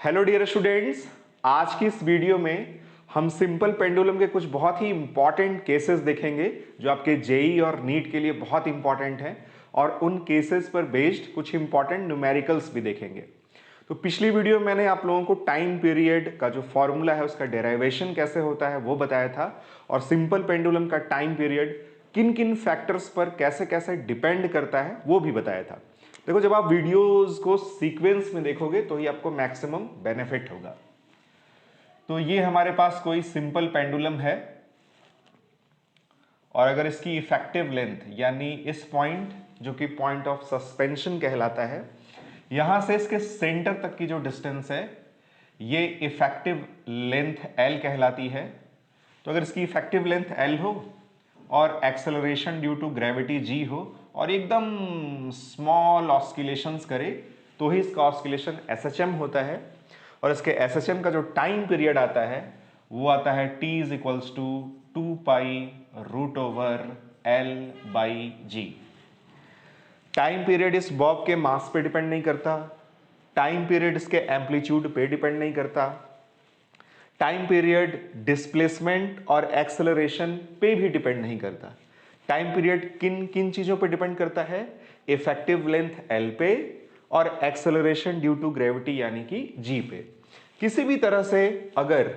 Hello dear students, आज की इस वीडियो में हम सिंपल पेंडुलम के कुछ बहुत ही इंपॉर्टेंट केसेस देखेंगे जो आपके जेई और नीट के लिए बहुत इंपॉर्टेंट हैं और उन केसेस पर बेस्ड कुछ इंपॉर्टेंट न्यूमेरिकल्स भी देखेंगे। तो पिछली वीडियो में मैंने आप लोगों को टाइम पीरियड का जो फॉर्मूला है उसका डेरिवेशन कैसे होता है वो बताया था और सिंपल पेंडुलम का टाइम पीरियड किन किन फैक्टर्स पर कैसे कैसे डिपेंड करता है वो भी बताया था। देखो, जब आप वीडियोस को सीक्वेंस में देखोगे तो ही आपको मैक्सिमम बेनिफिट होगा। तो ये हमारे पास कोई सिंपल पेंडुलम है और अगर इसकी इफेक्टिव लेंथ यानी इस पॉइंट जो कि पॉइंट ऑफ सस्पेंशन कहलाता है, यहां से इसके सेंटर तक की जो डिस्टेंस है ये इफेक्टिव लेंथ L कहलाती है। तो अगर इसकी इफेक्टिव लेंथ L हो और acceleration due to gravity G हो और एकदम स्मॉल ऑस्किलेशंस करे तो ही इसका ऑस्किलेशन SHM होता है और इसके SHM का जो टाइम पीरियड आता है वो आता है T is equals to 2 pi root over L by G। Time period इस बॉब के मास पे डिपेंड नहीं करता, टाइम पीरियड इसके एम्पलीट्यूड पे डिपेंड नहीं करता, टाइम पीरियड डिस्प्लेसमेंट और एक्सेलरेशन पे भी डिपेंड नहीं करता। टाइम पीरियड किन किन चीजों पे डिपेंड करता है? इफेक्टिव लेंथ L पे और एक्सेलरेशन ड्यू टू ग्रेविटी यानी कि G पे। किसी भी तरह से अगर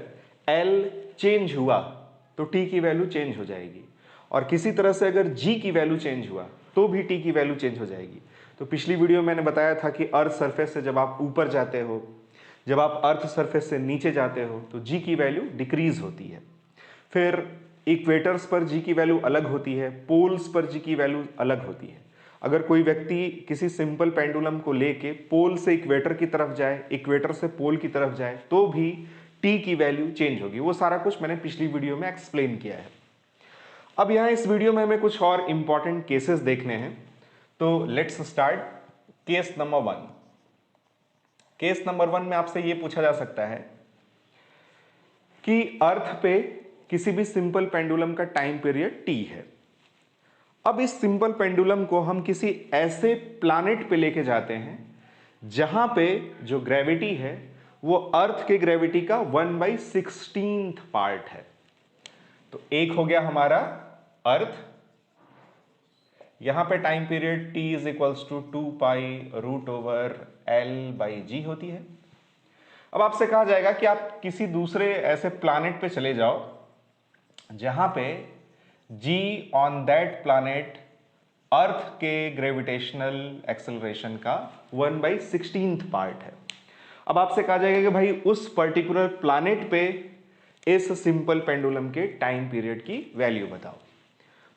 L चेंज हुआ तो T की वैल्यू चेंज हो जाएगी और किसी तरह से अगर G की वैल्यू चेंज हुआ तो भी T की वैल्यू चेंज हो जाएगी। तो पिछली वीडियो में मैंने बताया था कि अर्थ सरफेस से जब आप ऊपर जाते हो, जब आप अर्थ सरफेस से नीचे जाते हो तो G की वैल्यू डिक्रीज होती है। फिर इक्वेटर्स पर G की वैल्यू अलग होती है, पोल्स पर G की वैल्यू अलग होती है। अगर कोई व्यक्ति किसी सिंपल पेंडुलम को लेके पोल से इक्वेटर की तरफ जाए, इक्वेटर से पोल की तरफ जाए तो भी T की वैल्यू चेंज होगी। वो सारा कुछ मैंने पिछली वीडियो में एक्सप्लेन किया है। अब यहां इस वीडियो में हमें कुछ और इंपॉर्टेंट केसेस देखने हैं। तो let's start case number 1। Case number 1 में आपसे यह पूछा जा सकता है कि अर्थ पे किसी भी सिंपल पेंडुलम का टाइम पीरियड T है। अब इस सिंपल पेंडुलम को हम किसी ऐसे प्लैनेट पे लेके जाते हैं जहां पे जो ग्रेविटी है वो अर्थ के ग्रेविटी का 1/16 पार्ट है। तो एक हो गया हमारा अर्थ, यहां पे time period T is equals to 2 pi root over L by G होती है। अब आपसे कहा जाएगा कि आप किसी दूसरे ऐसे प्लैनेट पे चले जाओ जहां पे G on that planet earth के ग्रेविटेशनल एक्सेलरेशन का 1/16 पार्ट है। अब आपसे कहा जाएगा कि भाई उस पर्टिकुलर प्लैनेट पे इस सिंपल पेंडुलम के टाइम पीरियड की वैल्यू बताओ।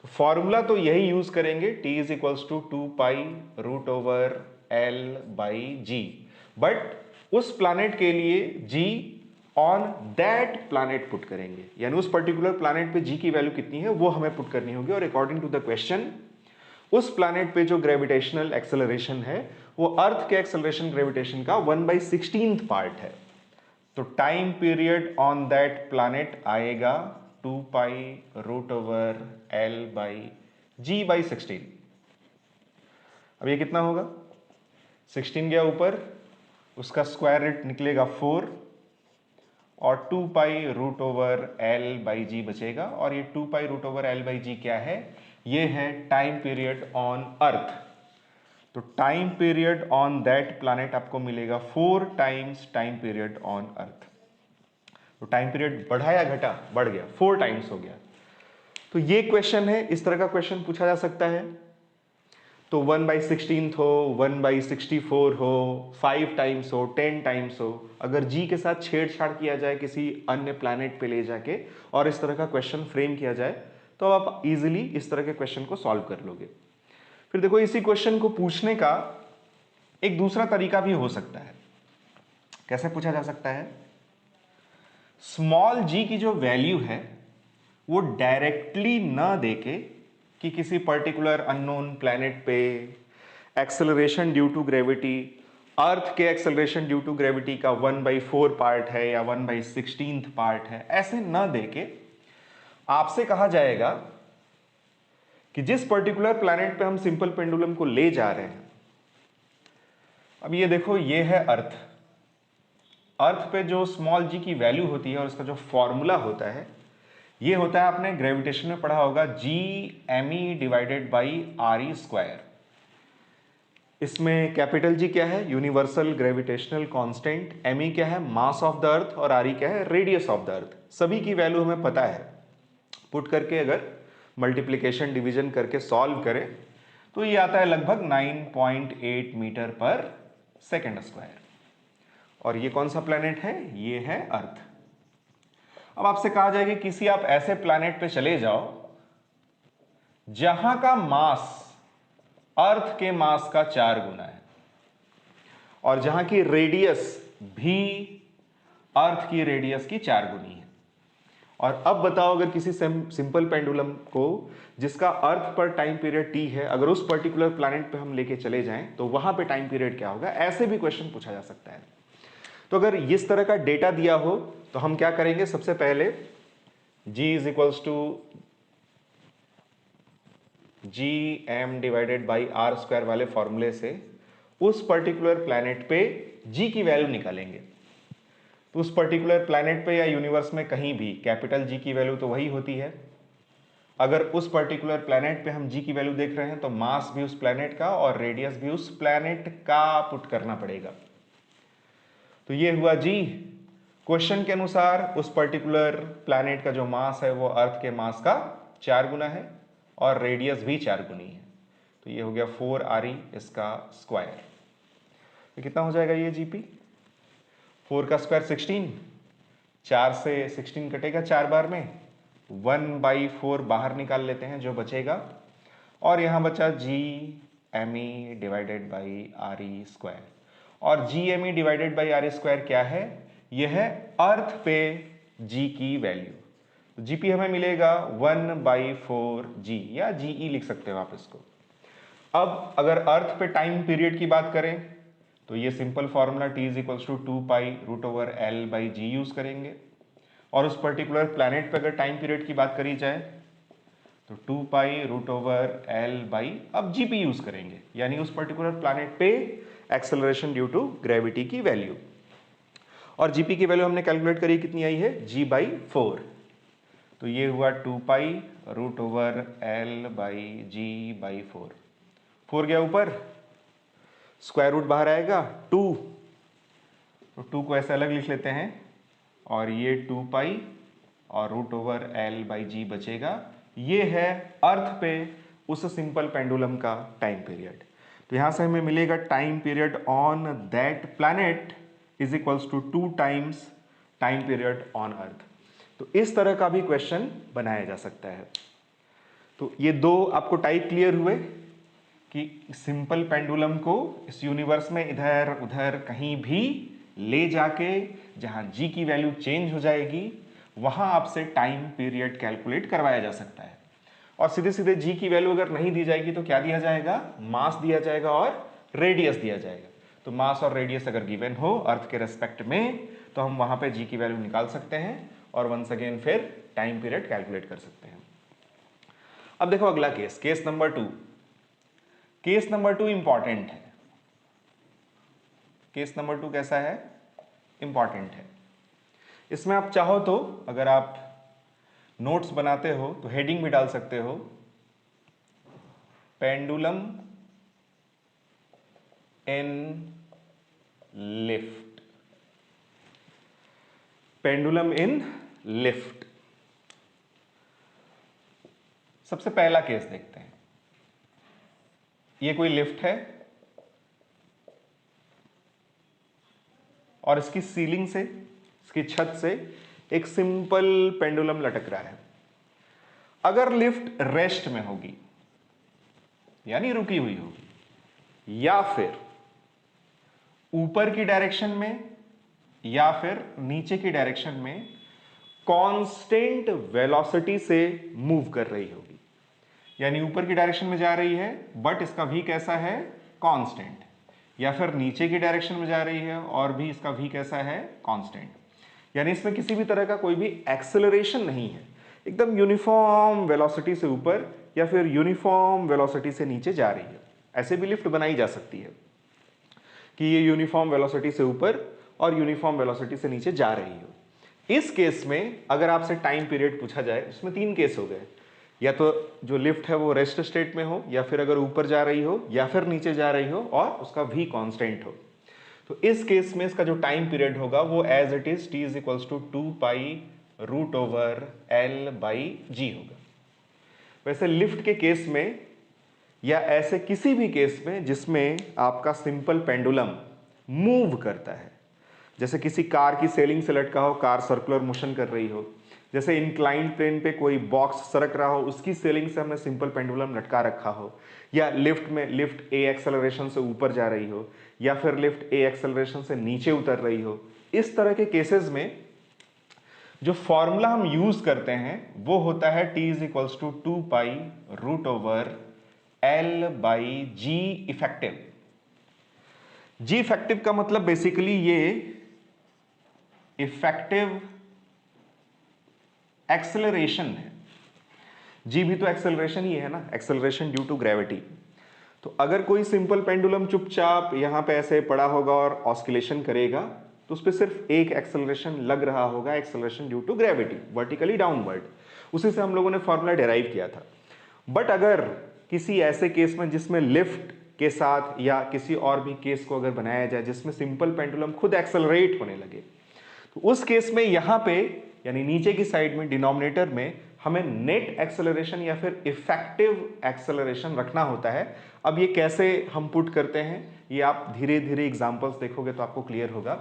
तो फॉर्मूला तो यही यूज करेंगे, T is equals to 2 pi root over L by G। But उस प्लैनेट के लिए G on that planet put करेंगे, यानी उस पर्टिकुलर प्लैनेट पे G की वैल्यू कितनी है वो हमें पुट करनी होगी और अकॉर्डिंग टू द क्वेश्चन उस प्लैनेट पे जो ग्रेविटेशनल एक्सेलरेशन है वो अर्थ के एक्सेलरेशन ग्रेविटेशन का 1/16 पार्ट है। तो time period on that planet आएगा 2 pi root over L by G by 16। अब ये कितना होगा? 16 गया ऊपर, उसका स्क्वायर रूट निकलेगा 4 और 2 pi root over L by G बचेगा। और ये 2 pi root over L by G क्या है? ये है टाइम पीरियड ऑन अर्थ। तो time period on that planet आपको मिलेगा 4 टाइम्स टाइम पीरियड ऑन अर्थ। तो टाइम पीरियड बढ़ा या घटा? बढ़ गया, 4 टाइम्स हो गया। तो ये क्वेश्चन है, इस तरह का क्वेश्चन पूछा जा सकता है। तो 1/16 हो, 1/64 हो, 5 टाइम्स हो, 10 टाइम्स हो, अगर G के साथ छेड़छाड़ किया जाए किसी अन्य प्लैनेट पे ले जाके और इस तरह का क्वेश्चन फ्रेम किया जाए तो आप इजीली इस तरह के क्वेश्चन को सॉल्व कर लोगे। फिर देखो, इसी क्वेश्चन को पूछने का एक दूसरा तरीका भी हो सकता है। कैसे पूछा जा सकता है? स्मॉल g की जो वैल्यू है वो डायरेक्टली ना देके कि किसी पर्टिकुलर अननोन प्लैनेट पे एक्सेलरेशन ड्यू टू ग्रेविटी अर्थ के एक्सेलरेशन ड्यू टू ग्रेविटी का 1/4 पार्ट है या 1/16 पार्ट है, ऐसे ना देके आपसे कहा जाएगा कि जिस पर्टिकुलर प्लैनेट पे हम सिंपल पेंडुलम को ले जा रहे हैं, अब ये देखो, ये है अर्थ, अर्थ पे जो स्मॉल जी की वैल्यू होती है और इसका जो फॉर्मूला होता है ये होता है, आपने ग्रेविटेशन में पढ़ा होगा, G M E divided by R E square. इसमें कैपिटल जी क्या है, universal gravitational constant, M E क्या है, मास ऑफ द अर्थ, और आर ई क्या है, रेडियस ऑफ द अर्थ। सभी की वैल्यू हमें पता है। पुट करके अगर मल्टीप्लिकेशन डिवीजन करके सॉल्व करें तो ये आता है लगभग 9.8 मीटर पर सेकेंड स्क्वायर। और ये कौन सा प्लैनेट है, ये है अर्थ। अब आपसे कहा जाए कि किसी आप ऐसे प्लैनेट पे चले जाओ जहां का मास अर्थ के मास का 4 गुना है और जहां की रेडियस भी अर्थ की रेडियस की 4 गुनी है। और अब बताओ, अगर किसी सिंपल पेंडुलम को जिसका अर्थ पर टाइम पीरियड टी है, अगर उस पर्टिकुलर प्लैनेट पे हम लेके चले जाएं तो वहां पे टाइम पीरियड क्या होगा, ऐसे भी क्वेश्चन पूछा जा सकता है। तो अगर इस तरह का डेटा दिया हो तो हम क्या करेंगे, सबसे पहले g is equals to G M divided by R square वाले फॉर्मूले से उस पर्टिकुलर प्लैनेट पे g की वैल्यू निकालेंगे। तो उस पर्टिकुलर प्लैनेट पे या यूनिवर्स में कहीं भी कैपिटल जी की वैल्यू तो वही होती है। अगर उस पर्टिकुलर प्लैनेट पे हम जी की वैल्यू देख रहे हैं तो मास भी उस प्लैनेट का और रेडियस भी उस प्लैनेट का पुट करना पड़ेगा। तो ये हुआ जी। क्वेश्चन के अनुसार उस पर्टिकुलर प्लैनेट का जो मास है वो अर्थ के मास का 4 गुना है और रेडियस भी 4 गुनी है। तो ये हो गया 4 RE इसका स्क्वायर। तो कितना हो जाएगा ये जीपी, 4 का स्क्वायर 16, 4 से 16 कटेगा 4 बार में, 1/4 बाहर निकाल लेते हैं जो बचेगा, और यहाँ बचा G M E divided by R E square. और G M E divided by R E square क्या है, यह है अर्थ पे जी की वैल्यू। तो जीपी हमें मिलेगा 1/4 जी, या जीई लिख सकते हो आप इसको। अब अगर अर्थ पे टाइम पीरियड की बात करें तो ये simple formula t is equals to 2π√L/g use करेंगे। और उस पर्टिकुलर प्लैनेट पे अगर टाइम पीरियड की बात करी जाए तो 2π√L/ अब जीपी यूज करेंगे, यानी उस पर्टिकुलर प्लैनेट पे एक्सेलरेशन ड्यू टू ग्रेविटी की वैल्यू। और जीपी की वैल्यू हमने कैलकुलेट करी, कितनी आई है, g/4। तो ये हुआ 2π√L/g/4। 4 गया ऊपर, स्क्वायर रूट बाहर आएगा 2, तो 2 को ऐसे अलग लिख लेते हैं, और ये 2π और √L/g बचेगा। ये है अर्थ पे उस सिंपल पेंडुलम का टाइम पीरियड। तो यहां से हमें मिलेगा time period on that planet is equals to 2 times time period on अर्थ। तो इस तरह का भी क्वेश्चन बनाया जा सकता है। तो ये दो आपको टाइप क्लियर हुए कि सिंपल पेंडुलम को इस यूनिवर्स में इधर उधर कहीं भी ले जाके जहां जी की वैल्यू चेंज हो जाएगी वहां आपसे टाइम पीरियड कैलकुलेट करवाया जा सकता है। और सीधे सीधे जी की वैल्यू अगर नहीं दी जाएगी तो क्या दिया जाएगा, मास दिया जाएगा और रेडियस दिया जाएगा। तो मास और रेडियस अगर गिवन हो अर्थ के रेस्पेक्ट में तो हम वहां पे जी की वैल्यू निकाल सकते हैं और वंस अगेन फिर टाइम पीरियड कैलकुलेट कर सकते हैं। अब देखो अगला case, case number 2। Case number 2 important है। केस नंबर 2 कैसा है, इंपॉर्टेंट है। इसमें आप चाहो तो अगर आप नोट्स बनाते हो तो हेडिंग भी डाल सकते हो, pendulum in lift. Pendulum in lift. सबसे पहला केस देखते हैं। ये कोई लिफ्ट है और इसकी सीलिंग से, इसकी छत से एक सिंपल पेंडुलम लटक रहा है। अगर लिफ्ट रेस्ट में होगी यानी रुकी हुई होगी, या फिर ऊपर की डायरेक्शन में या फिर नीचे की डायरेक्शन में कांस्टेंट वेलोसिटी से मूव कर रही होगी, यानी ऊपर की डायरेक्शन में जा रही है बट इसका v कैसा है, कांस्टेंट, या फिर नीचे की डायरेक्शन में जा रही है और भी इसका v कैसा है, कांस्टेंट, यानी इसमें किसी भी तरह का कोई भी एक्सेलरेशन नहीं है, एकदम यूनिफॉर्म वेलोसिटी से ऊपर या फिर यूनिफॉर्म वेलोसिटी से नीचे जा रही है। ऐसे भी लिफ्ट बनाई जा सकती है कि ये यूनिफॉर्म वेलोसिटी से ऊपर और यूनिफॉर्म वेलोसिटी से नीचे जा रही हो। इस केस में अगर आपसे टाइम पीरियड पूछा जाए, उसमें 3 केस हो गए, या तो जो लिफ्ट है वो रेस्ट स्टेट में हो, या फिर अगर ऊपर जा रही हो, या फिर नीचे जा रही हो, और उसका v कांस्टेंट हो। तो इस केस में इसका जो टाइम पीरियड होगा वो as it is t is equals to 2 pi root over L by G होगा। वैसे लिफ्ट के केस में या ऐसे किसी भी केस में जिसमें आपका सिंपल पेंडुलम मूव करता है, जैसे किसी कार की सेलिंग से लटका हो, कार सर्कुलर मोशन कर रही हो, जैसे इंक्लाइंड प्लेन पे कोई बॉक्स सरक रहा हो, उसकी सेलिंग से हमने सिंपल पेंडुलम लटका रखा हो, या लिफ्ट में लिफ्ट ए एक्सेलरेशन से ऊपर जा रही हो, या फिर लिफ्ट ए एक्सेलरेशन से नीचे उतर रही हो, इस तरह के केसेस में जो फॉर्मूला हम यूज करते हैं वो होता है t is equals to 2 pi root over L by G effective. G effective का मतलब बेसिकली ये इफेक्टिव एक्सेलरेशन है। जी भी तो एक्सेलरेशन ही है ना, एक्सेलरेशन ड्यू टू ग्रेविटी। तो अगर कोई सिंपल पेंडुलम चुपचाप यहां पे ऐसे पड़ा होगा और ऑस्किलेशन करेगा, तो उस पर सिर्फ एक एक्सेलरेशन लग रहा होगा, acceleration due to gravity, vertically downward. उसी से हम लोगों ने फॉर्मूला डेराइव किया था। बट अगर किसी ऐसे केस में जिसमें लिफ्ट के साथ या किसी और भी केस को अगर बनाया जाए जिसमें सिंपल पेंडुलम खुद एक्सेलरेट होने लगे, तो उस केस में यहां पे यानी नीचे की साइड में डिनोमिनेटर में हमें नेट एक्सेलरेशन या फिर इफेक्टिव एक्सेलरेशन रखना होता है। अब ये कैसे हम पुट करते हैं ये आप धीरे धीरे एग्जांपल्स देखोगे तो आपको क्लियर होगा।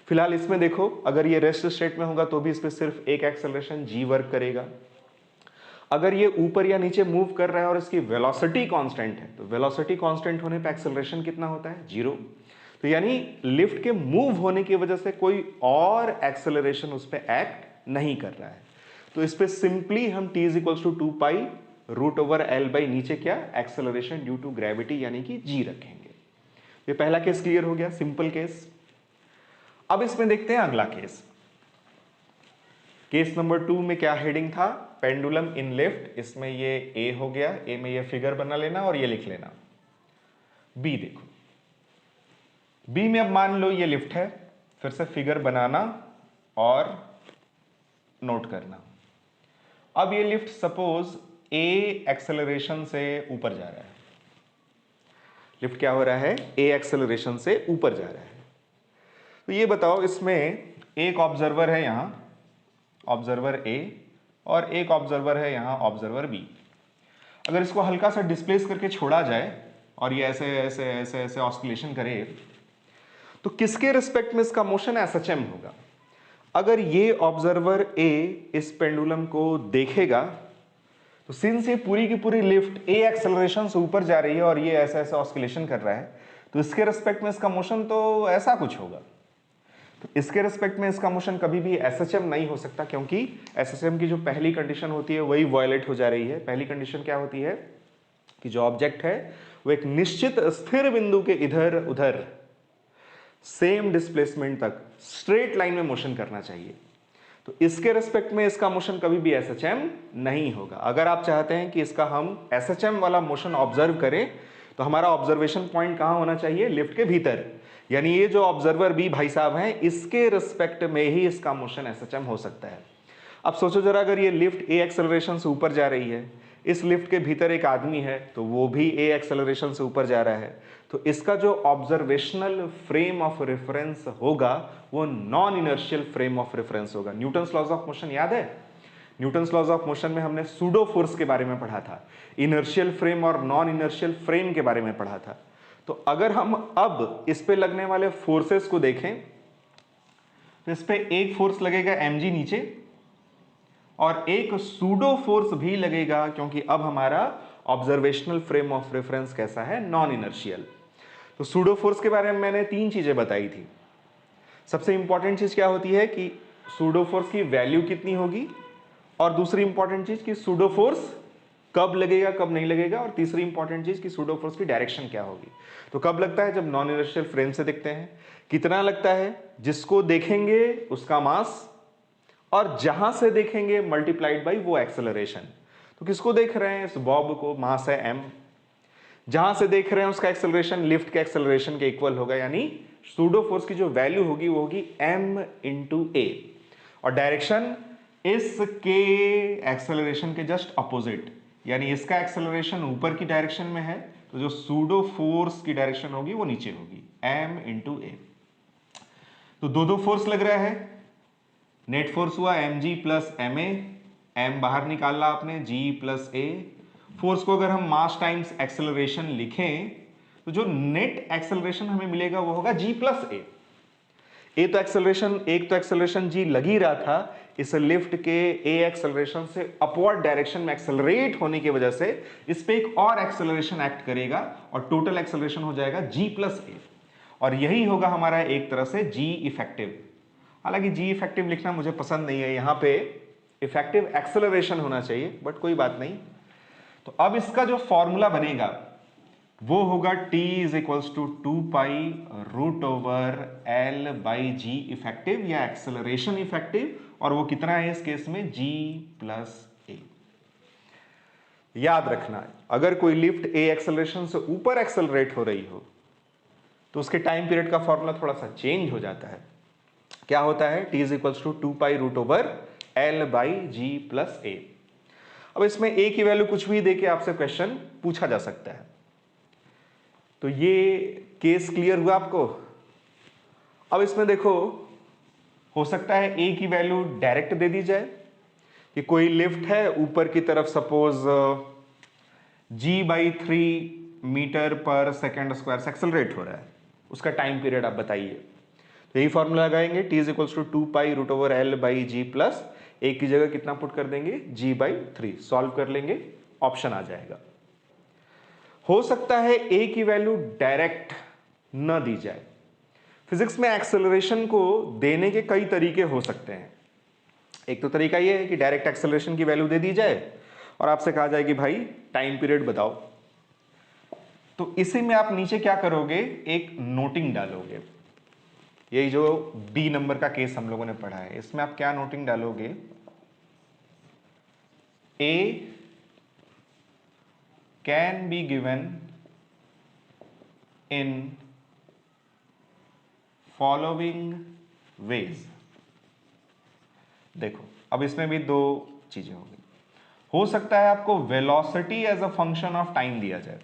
फिलहाल इसमें देखो, अगर ये रेस्ट स्टेट में होगा तो भी इस पर सिर्फ एक एक्सेलरेशन जी वर्क करेगा। अगर ये ऊपर या नीचे मूव कर रहा है और इसकी वेलोसिटी कांस्टेंट है, तो वेलोसिटी कांस्टेंट होने पे एक्सेलरेशन कितना होता है? 0। तो यानी लिफ्ट के मूव होने की वजह से कोई और एक्सेलरेशन उस पर एक्ट नहीं कर रहा है। तो इस पे सिंपली हम t is equals to 2 pi root over L by नीचे क्या एक्सेलरेशन ड्यू टू ग्रेविटी यानी कि g रखेंगे। ये पहला केस क्लियर हो गया, सिंपल केस। अब इसमें देखते हैं अगला केस। केस नंबर 2 में क्या हेडिंग था? Pendulum in lift. इसमें ये A हो गया, A में ये फिगर बना लेना और ये लिख लेना। B देखो, B में अब मान लो ये लिफ्ट है, फिर से फिगर बनाना और नोट करना। अब ये लिफ्ट सपोज A एक्सेलरेशन से ऊपर जा रहा है। लिफ्ट क्या हो रहा है? A एक्सेलरेशन से ऊपर जा रहा है। तो ये बताओ, इसमें एक ऑब्जर्वर है यहां, ऑब्जर्वर A, और एक ऑब्जर्वर है यहां, ऑब्जर्वर B। अगर इसको हल्का सा डिस्प्लेस करके छोड़ा जाए और ये ऐसे ऐसे ऐसे ऐसे ऑस्किलेशन करे, तो किसके रिस्पेक्ट में इसका मोशन एसएचएम होगा? अगर ये ऑब्जर्वर A इस पेंडुलम को देखेगा, तो सिंस ये पूरी की पूरी लिफ्ट A एक्सेलरेशन से ऊपर जा रही है और ये ऐसा ऐसा ऑस्किलेशन कर रहा है, तो इसके रिस्पेक्ट में इसका मोशन तो ऐसा कुछ होगा। तो इसके रिस्पेक्ट में इसका मोशन कभी भी एसएचएम नहीं हो सकता, क्योंकि एसएचएम की जो पहली कंडीशन होती है वही वायलेट हो जा रही है। पहली कंडीशन क्या होती है कि जो ऑब्जेक्ट है वो एक निश्चित स्थिर बिंदु के इधर उधर सेम डिस्प्लेसमेंट तक स्ट्रेट लाइन में मोशन करना चाहिए। तो इसके रिस्पेक्ट में इसका मोशन कभी भी एसएचएम नहीं होगा। अगर आप चाहते हैं कि इसका हम एसएचएम वाला मोशन ऑब्जर्व करें, तो हमारा ऑब्जर्वेशन पॉइंट कहां होना चाहिए? लिफ्ट के भीतर। यानी ये जो ऑब्जर्वर B भाई साहब हैं, इसके रिस्पेक्ट में ही इसका मोशन एसएचएम हो सकता है। अब सोचो जरा, अगर ये लिफ्ट A एक्सेलरेशन से ऊपर जा रही है, इस लिफ्ट के भीतर एक आदमी है, तो वो भी A एक्सेलरेशन से ऊपर जा रहा है, तो इसका जो ऑब्जर्वेशनल फ्रेम ऑफ रेफरेंस होगा वो non inertial frame of reference होगा। न्यूटन्स लॉज ऑफ मोशन याद है? न्यूटन्स लॉज ऑफ मोशन में हमने सूडो फोर्स के बारे में पढ़ा था, इनर्शियल फ्रेम और नॉन इनर्शियल फ्रेम के बारे में पढ़ा था। तो अगर हम अब इस पे लगने वाले फोर्सेस को देखें, तो इस पे एक फोर्स लगेगा mg नीचे और एक सूडो फोर्स भी लगेगा, क्योंकि अब हमारा ऑब्जर्वेशनल फ्रेम ऑफ रेफरेंस कैसा है? Non inertial. तो सूडो फोर्स के बारे में मैंने 3 चीजें बताई थी। सबसे इंपॉर्टेंट चीज क्या होती है कि सूडो फोर्स की वैल्यू कितनी होगी, और दूसरी इंपॉर्टेंट चीज कि सूडो फोर्स कब लगेगा कब नहीं लगेगा, और तीसरी इंपॉर्टेंट चीज कि सूडो फोर्स की डायरेक्शन क्या होगी। तो कब लगता है? जब नॉन इनर्शियल फ्रेम से दिखते हैं। कितना लगता है? जिसको देखेंगे उसका मास, और जहां से देखेंगे मल्टीप्लाइड बाई वो एक्सेलरेशन। तो किसको देख रहे हैं? इस बॉब को, मास है m। जहां से देख रहे हैं उसका एक्सेलरेशन लिफ्ट के एक्सेलरेशन के इक्वल होगा, यानी सूडो फोर्स की जो वैल्यू होगी वो होगी m इंटू ए, और डायरेक्शन इसके एक्सेलरेशन के जस्ट अपोजिट, यानी इसका एक्सेलरेशन ऊपर की डायरेक्शन में है तो जो सूडो फोर्स की डायरेक्शन होगी वो नीचे होगी, m इंटू ए। तो दो फोर्स लग रहा है, नेट फोर्स हुआ mg प्लस ma, m बाहर निकाला आपने, g प्लस a। फोर्स को अगर हम मास टाइम्स एक्सेलरेशन लिखें तो जो नेट एक्सेलरेशन हमें मिलेगा वो होगा g प्लस a। एक तो एक्सेलरेशन g लग ही रहा था, इस लिफ्ट के a एक्सेलरेशन से अपवर्ड डायरेक्शन में एक्सेलरेट होने की वजह से इस पे एक और एक्सेलरेशन एक्ट करेगा और टोटल एक्सेलरेशन हो जाएगा g प्लस a, और यही होगा हमारा एक तरह से g इफेक्टिव। हालांकि g इफेक्टिव लिखना मुझे पसंद नहीं है, यहां पे इफेक्टिव एक्सेलरेशन होना चाहिए, बट कोई बात नहीं। तो अब इसका जो फॉर्मूला बनेगा वो होगा t is equals to 2 pi root over l by G effective या एक्सेलरेशन इफेक्टिव, और वो कितना है इस केस में g प्लस a। याद रखना है अगर कोई लिफ्ट a एक्सेलरेशन से ऊपर एक्सेलरेट हो रही हो तो उसके टाइम पीरियड का फॉर्मूला थोड़ा सा चेंज हो जाता है। क्या होता है? t is equals to 2 pi root over l by G plus a। अब इसमें a की वैल्यू कुछ भी देके आपसे क्वेश्चन पूछा जा सकता है। तो ये केस क्लियर हुआ आपको? अब इसमें देखो, हो सकता है a की वैल्यू डायरेक्ट दे दी जाए कि कोई लिफ्ट है ऊपर की तरफ, suppose g by 3 metre per second square से एक्सेलरेट हो रहा है, उसका टाइम पीरियड आप बताइए। तो यही फॉर्मूला लगाएंगे, t is equals to 2 pi root over l by G plus a की जगह कितना पुट कर देंगे? g by 3। सॉल्व कर लेंगे, ऑप्शन आ जाएगा। हो सकता है a की वैल्यू डायरेक्ट न दी जाए। फिजिक्स में एक्सेलरेशन को देने के कई तरीके हो सकते हैं। एक तो तरीका यह है कि डायरेक्ट एक्सेलरेशन की वैल्यू दे दी जाए और आपसे कहा जाए कि भाई टाइम पीरियड बताओ। तो इसी में आप नीचे क्या करोगे? एक नोटिंग डालोगे। यही जो बी नंबर का केस हम लोगों ने पढ़ा है, इसमें आप क्या नोटिंग डालोगे? a can be given in following ways। देखो अब इसमें भी दो चीजें होंगी। हो सकता है आपको velocity as a function of time दिया जाए।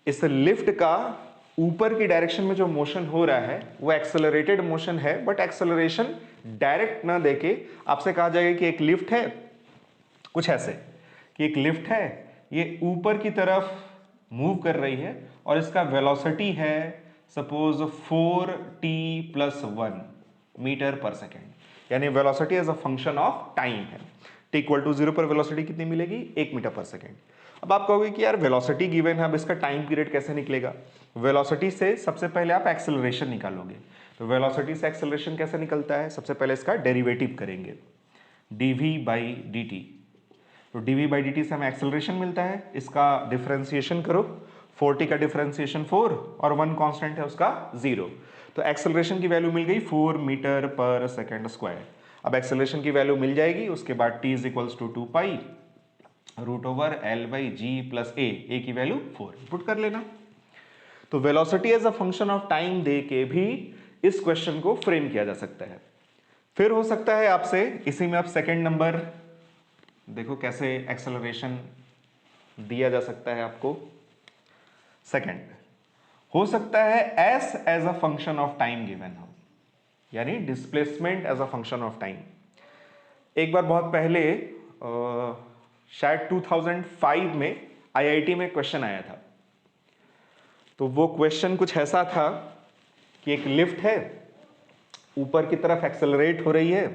इस लिफ्ट का ऊपर की डायरेक्शन में जो मोशन हो रहा है वो एक्सेलरेटेड मोशन है, बट एक्सेलरेशन डायरेक्ट ना देके आपसे कहा जाएगा कि एक लिफ्ट है, कुछ ऐसे कि एक लिफ्ट है, ये ऊपर की तरफ मूव कर रही है और इसका वेलोसिटी है suppose 4t plus 1 metre per second, यानी velocity as a function of time है। t इक्वल टू 0 पर वेलोसिटी कितनी मिलेगी? 1 मीटर पर सेकेंड। अब आप कहोगे कि यार वेलोसिटी गिवन है, अब इसका टाइम पीरियड कैसे निकलेगा? वेलोसिटी से सबसे पहले आप एक्सेलरेशन निकालोगे। तो वेलोसिटी से एक्सेलरेशन कैसे निकलता है? सबसे पहले इसका डेरिवेटिव करेंगे, dv बाई dt। तो dv बाई dt से हमें एक्सेलरेशन मिलता है, इसका डिफरेंशिएशन करो, 4t का डिफरेंशिएशन 4 और 1 कांस्टेंट है उसका 0। तो एक्सेलरेशन की वैल्यू मिल गई 4 मीटर पर सेकेंड स्क्वायर। अब एक्सेलरेशन की वैल्यू मिल जाएगी, उसके बाद t is equals to 2 pi root over l by G plus a की वैल्यू 4 पुट कर लेना। तो velocity as a function of time दे के भी इस क्वेश्चन को फ्रेम किया जा सकता है। फिर हो सकता है आपसे इसी में आप सेकेंड नंबर देखो कैसे एक्सेलरेशन दिया जा सकता है आपको। सेकेंड हो सकता है s as a function of time given हो, यानी displacement as a function of time. एक बार बहुत पहले शायद 2005 में IIT में क्वेश्चन आया था। तो वो क्वेश्चन कुछ ऐसा था कि एक लिफ्ट है, ऊपर की तरफ एक्सेलरेट हो रही है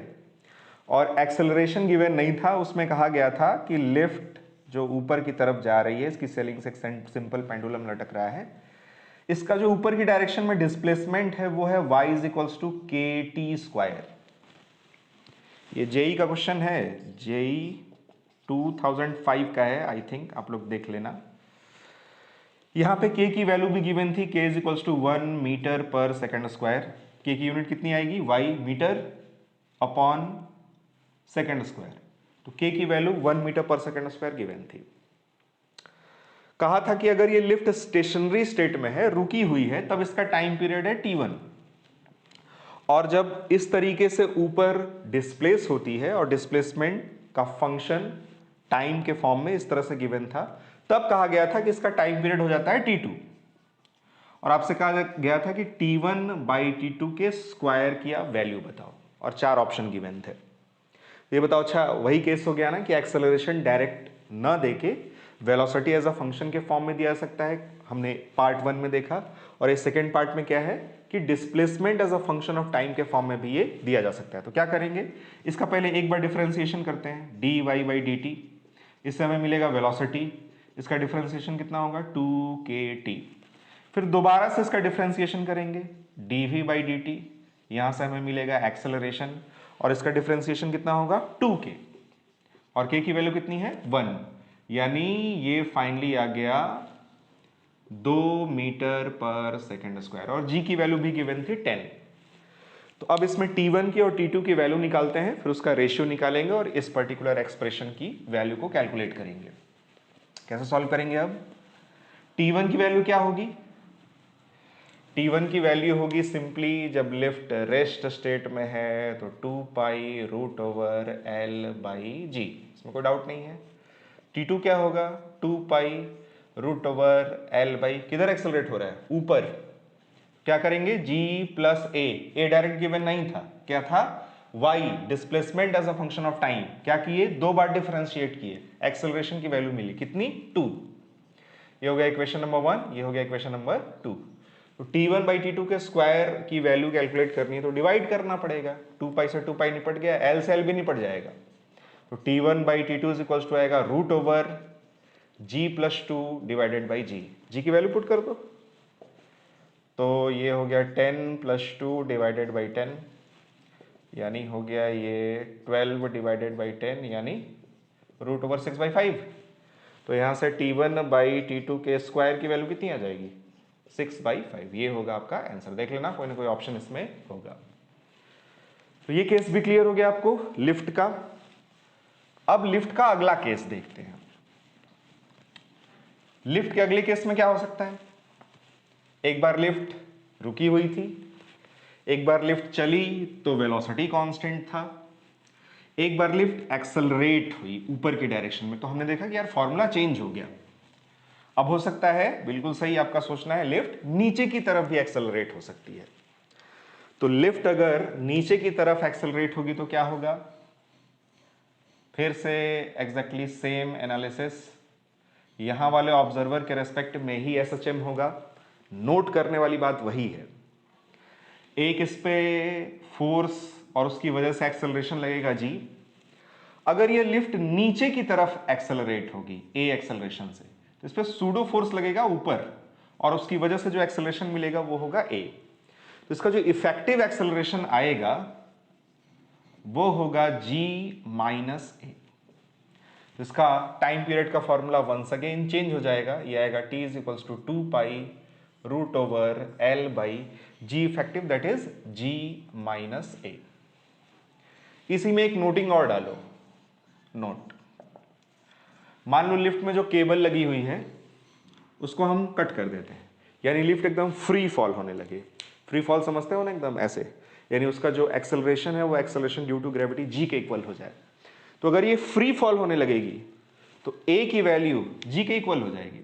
और एक्सेलरेशन गिवन नहीं था, उसमें कहा गया था कि लिफ्ट जो ऊपर की तरफ जा रही है, इसकी सेलिंग से एक सिंपल पेंडुलम लटक रहा है, इसका जो ऊपर की डायरेक्शन में डिस्प्लेसमेंट है वो है y is equals to kt square. ये जेई का क्वेश्चन है, जेई 2005 का है, आई थिंक आप लोग देख लेना। यहां पे k की वैल्यू भी गिवन थी, k is equals to 1 metre per second square. k की यूनिट कितनी आएगी? y metre upon second square. तो k की value 1 metre per second square given थी। कहा था कि अगर ये लिफ्ट स्टेशनरी स्टेट में है, रुकी हुई है, तब इसका टाइम पीरियड है t1, और जब इस तरीके से ऊपर डिस्प्लेस होती है और डिस्प्लेसमेंट का फंक्शन टाइम के फॉर्म में इस तरह से गिवन था, तब कहा गया था कि इसका टाइम पीरियड हो जाता है t2, और आपसे कहा गया था कि t1/t2 के स्क्वायर की आप वैल्यू बताओ, और 4 ऑप्शन गिवन थे। ये बताओ, अच्छा वही केस हो गया ना कि एक्सेलरेशन डायरेक्ट ना देके वेलोसिटी एज अ फंक्शन के फॉर्म में दिया जा सकता है, हमने पार्ट 1 में देखा, और ये सेकेंड पार्ट में क्या है कि displacement as a function of time के फॉर्म में भी ये दिया जा सकता है। तो क्या करेंगे, इसका पहले एक बार डिफरेंशिएशन करते हैं, dy/dt, इससे हमें मिलेगा वेलोसिटी, इसका डिफरेंशिएशन कितना होगा 2kt, फिर दोबारा से इसका डिफरेंशिएशन करेंगे dv/dt, यहां से हमें मिलेगा एक्सेलरेशन, और इसका डिफरेंशिएशन कितना होगा 2k, और k की वैल्यू कितनी है 1, यानी ये फाइनली आ गया 2 मीटर पर सेकेंड स्क्वायर, और g की वैल्यू भी गिवन थी 10। तो अब इसमें t1 की और t2 की वैल्यू निकालते हैं, फिर उसका रेशियो निकालेंगे और इस पर्टिकुलर एक्सप्रेशन की वैल्यू को कैलकुलेट करेंगे। कैसे सॉल्व करेंगे, अब t1 की वैल्यू क्या होगी, t1 की वैल्यू होगी सिंपली, जब लिफ्ट रेस्ट स्टेट में है तो 2π√L/g, इसमें कोई डाउट नहीं है। t2 क्या होगा 2π√L/, किधर एक्सेलरेट हो रहा है ऊपर, क्या करेंगे g+a, डायरेक्ट गिवन नहीं था, क्या था y, displacement as a function of time, क्या किए 2 बार डिफरेंशिएट किए, एक्सेलरेशन की वैल्यू मिली कितनी 2। ये हो गया इक्वेशन नंबर 1, ये हो गया इक्वेशन नंबर 2। तो t1/t2 के स्क्वायर की वैल्यू कैलकुलेट करनी है तो डिवाइड करना पड़ेगा, 2π से 2π निपट गया, l से l भी निपट जाएगा, तो t1/t2 इज इक्वल टू आएगा √g+2 divided by g, g की वैल्यू पुट कर दो, तो ये हो गया 10 + 2 डिवाइडेड बाई 10, यानी हो गया ये 12 डिवाइडेड बाई 10, यानी √6/5। तो यहाँ से t1/t2 के स्क्वायर की वैल्यू कितनी आ जाएगी 6/5, ये होगा आपका आंसर। देख लेना कोई ना कोई ऑप्शन इसमें होगा। तो ये केस भी क्लियर हो गया आपको लिफ्ट का। अब लिफ्ट का अगला केस देखते हैं। लिफ्ट के अगले केस में क्या हो सकता है, एक बार लिफ्ट रुकी हुई थी, एक बार लिफ्ट चली तो वेलोसिटी कांस्टेंट था, एक बार लिफ्ट एक्सेलरेट हुई ऊपर की डायरेक्शन में, तो हमने देखा कि यार फॉर्मूला चेंज हो गया। अब हो सकता है, बिल्कुल सही आपका सोचना है, लिफ्ट नीचे की तरफ भी एक्सेलरेट हो सकती है। तो लिफ्ट अगर नीचे की तरफ एक्सेलरेट होगी तो क्या होगा, फिर से एग्जैक्टली सेम एनालिसिस, यहां वाले ऑब्जर्वर के रेस्पेक्ट में ही SHM होगा। नोट करने वाली बात वही है, एक इस पे फोर्स और उसकी वजह से एक्सेलरेशन लगेगा g। अगर ये लिफ्ट नीचे की तरफ एक्सेलरेट होगी a एक्सेलरेशन से, तो इस पे सूडो फोर्स लगेगा ऊपर और उसकी वजह से जो एक्सेलरेशन मिलेगा वो होगा a। तो इसका जो इफेक्टिव एक्सेलरेशन आएगा वो होगा g-a। तो इसका टाइम पीरियड का फॉर्मूला वंस अगेन चेंज हो जाएगा, ये आएगा t = 2π√L/g effective, that is g-a। इसी में एक नोटिंग और डालो, नोट, मान लो लिफ्ट में जो केबल लगी हुई है उसको हम कट कर देते हैं, यानी लिफ्ट एकदम फ्री फॉल होने लगे। फ्री फॉल समझते हो ना, एकदम ऐसे, यानी उसका जो एक्सेलरेशन है वो acceleration due to gravity g के इक्वल हो जाए। तो अगर ये फ्री फॉल होने लगेगी तो a की वैल्यू g के इक्वल हो जाएगी।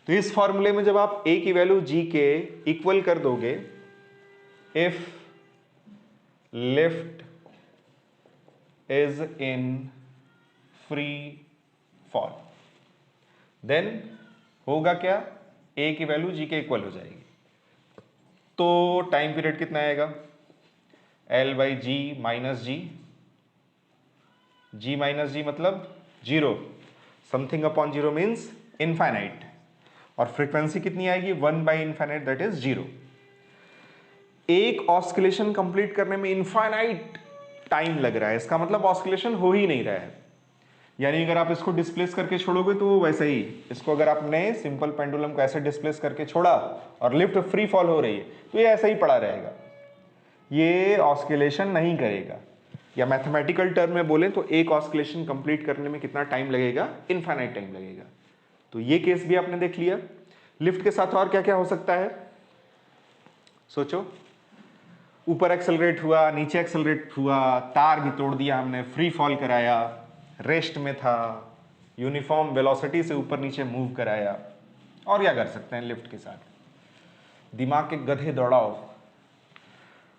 तो इस फॉर्मूले में जब आप a की वैल्यू g के इक्वल कर दोगे, if lift is in free fall, then होगा क्या, a की वैल्यू g के इक्वल हो जाएगी। तो टाइम पीरियड कितना आएगा L/g minus g, g minus g मतलब 0, समथिंग अपॉन 0 मीन्स इनफाइनाइट, और फ्रीक्वेंसी कितनी आएगी 1/∞, दैट इज 0। एक ऑस्किलेशन कंप्लीट करने में इनफाइनाइट टाइम लग रहा है, इसका मतलब ऑस्किलेशन हो ही नहीं रहा है, यानी अगर आप इसको डिस्प्लेस करके छोड़ोगे तो वैसे ही, इसको अगर आपने सिंपल पेंडुलम को ऐसे डिस्प्लेस करके छोड़ा और लिफ्ट फ्री फॉल हो रही है तो ये ऐसे ही पड़ा रहेगा, ये ऑस्किलेशन नहीं करेगा। या मैथमेटिकल टर्म में बोलें तो एक ऑस्किलेशन कंप्लीट करने में कितना टाइम लगेगा, इनफाइनाइट टाइम लगेगा। तो तो ये केस भी आपने देख लिया। लिफ्ट के साथ और क्या क्या हो सकता है, सोचो। ऊपर एक्सेलरेट हुआ, नीचे एक्सेलरेट हुआ, तार भी तोड़ दिया हमने, फ्री फॉल कराया, रेस्ट में था, यूनिफॉर्म वेलोसिटी से ऊपर नीचे मूव कराया। और क्या कर सकते हैं लिफ्ट के साथ, दिमाग के गधे दौड़ाओ।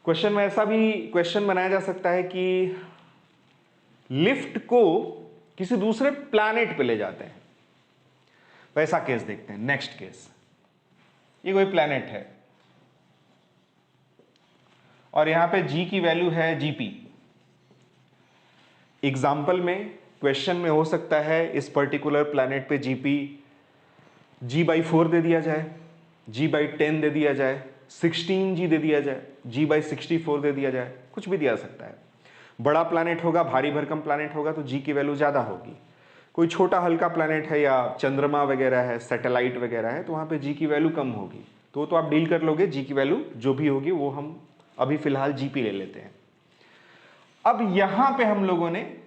क्वेश्चन में ऐसा भी क्वेश्चन बनाया जा सकता है कि लिफ्ट को किसी दूसरे प्लैनेट पे ले जाते हैं, वैसा केस देखते हैं। नेक्स्ट केस, ये कोई प्लैनेट है और यहां पे g की वैल्यू है gp। एग्जाम्पल में क्वेश्चन में हो सकता है इस पर्टिकुलर प्लैनेट पे gp g/4 दे दिया जाए, g/10 दे दिया जाए, 16g दे दिया जाए, g/64 दे दिया जाए, कुछ भी दिया सकता है। बड़ा प्लैनेट होगा, भारी भरकम प्लैनेट होगा तो g की वैल्यू ज़्यादा होगी। कोई छोटा हल्का प्लैनेट है या चंद्रमा वगैरह है, सैटेलाइट वगैरह है, तो वहाँ पे g की वैल्यू कम होगी। तो आप डील कर लोगे, g की वैल्यू जो भी होगी वो हम अभी फिलहाल gp ले लेते हैं। अब यहाँ पे हम लोगों ने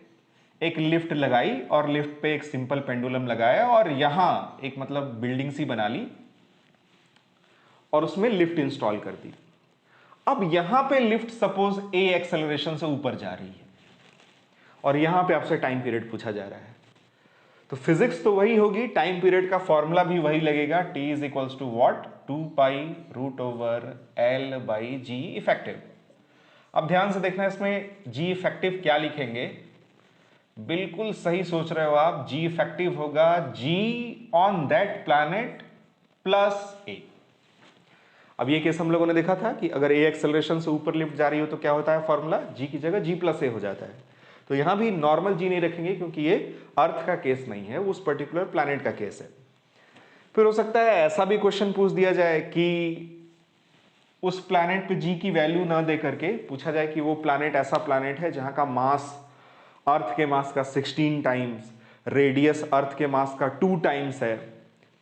एक लिफ्ट लगाई और लिफ्ट पे एक सिंपल पेंडुलम लगाया और यहाँ एक मतलब बिल्डिंग सी बना ली और उसमें लिफ्ट इंस्टॉल कर दी। अब यहां पे लिफ्ट सपोज a एक्सेलरेशन से ऊपर जा रही है और यहां पे आपसे टाइम पीरियड पूछा जा रहा है, तो फिजिक्स तो वही होगी, टाइम पीरियड का फॉर्मूला भी वही लगेगा, t is equals to what, 2π√L/g effective. अब ध्यान से देखना, इसमें g इफेक्टिव क्या लिखेंगे, बिल्कुल सही सोच रहे हो आप, g इफेक्टिव होगा g on that planet plus a। अब ये केस हम लोगों ने देखा था कि अगर a एक्सेलरेशन से ऊपर लिफ्ट जा रही हो तो क्या होता है फॉर्मूला, g की जगह g+a हो जाता है। तो यहां भी नॉर्मल g नहीं रखेंगे क्योंकि ये अर्थ का केस नहीं है, उस पर्टिकुलर प्लैनेट का केस है। फिर हो सकता है ऐसा भी क्वेश्चन पूछ दिया जाए कि उस प्लैनेट पे g की वैल्यू ना दे करके पूछा जाए कि वो प्लैनेट ऐसा प्लैनेट है जहां का मास अर्थ के मास का 16 टाइम्स, रेडियस अर्थ के मास का 2 टाइम्स है,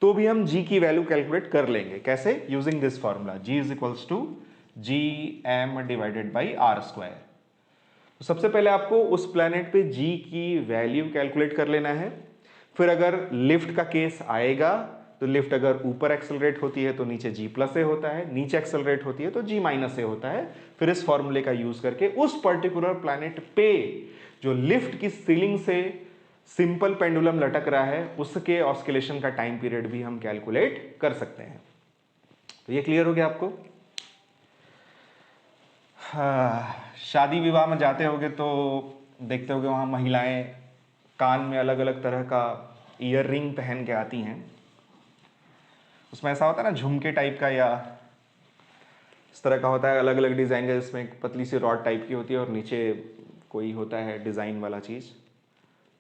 तो भी हम g की वैल्यू कैलकुलेट कर लेंगे। कैसे, using this formula, g is equals to gm/r²। तो सबसे पहले आपको उस प्लैनेट पे g की वैल्यू कैलकुलेट कर लेना है। फिर अगर लिफ्ट का केस आएगा तो लिफ्ट अगर ऊपर एक्सेलरेट होती है तो नीचे g+a होता है, नीचे एक्सेलरेट होती है तो g-a होता है। फिर इस फॉर्मूले का यूज करके उस पर्टिकुलर प्लैनेट पे जो लिफ्ट की सीलिंग से सिंपल पेंडुलम लटक रहा है उसके ऑस्किलेशन का टाइम पीरियड भी हम कैलकुलेट कर सकते हैं। तो ये क्लियर हो गया आपको। शादी विवाह में जाते होगे तो देखते होगे वहां महिलाएं कान में अलग अलग तरह का ईयर रिंग पहन के आती हैं। उसमें ऐसा होता है ना, झुमके टाइप का या इस तरह का होता है, अलग अलग डिजाइन का, जिसमें एक पतली सी रॉड टाइप की होती है और नीचे कोई होता है डिजाइन वाला चीज।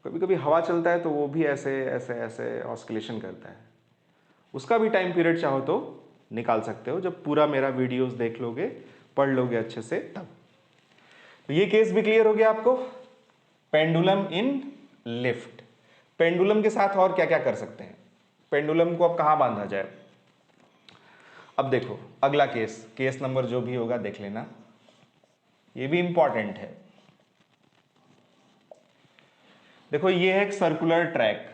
कभी कभी हवा चलता है तो वो भी ऐसे ऐसे ऐसे ऑस्किलेशन करता है। उसका भी टाइम पीरियड चाहो तो निकाल सकते हो, जब पूरा मेरा वीडियोस देख लोगे, पढ़ लोगे अच्छे से तब। तो ये केस भी क्लियर हो गया आपको, पेंडुलम इन लिफ्ट। पेंडुलम के साथ और क्या क्या कर सकते हैं, पेंडुलम को अब कहां बांधा जाए। अब देखो अगला केस, केस नंबर जो भी होगा देख लेना, ये भी इंपॉर्टेंट है। देखो ये है एक सर्कुलर ट्रैक,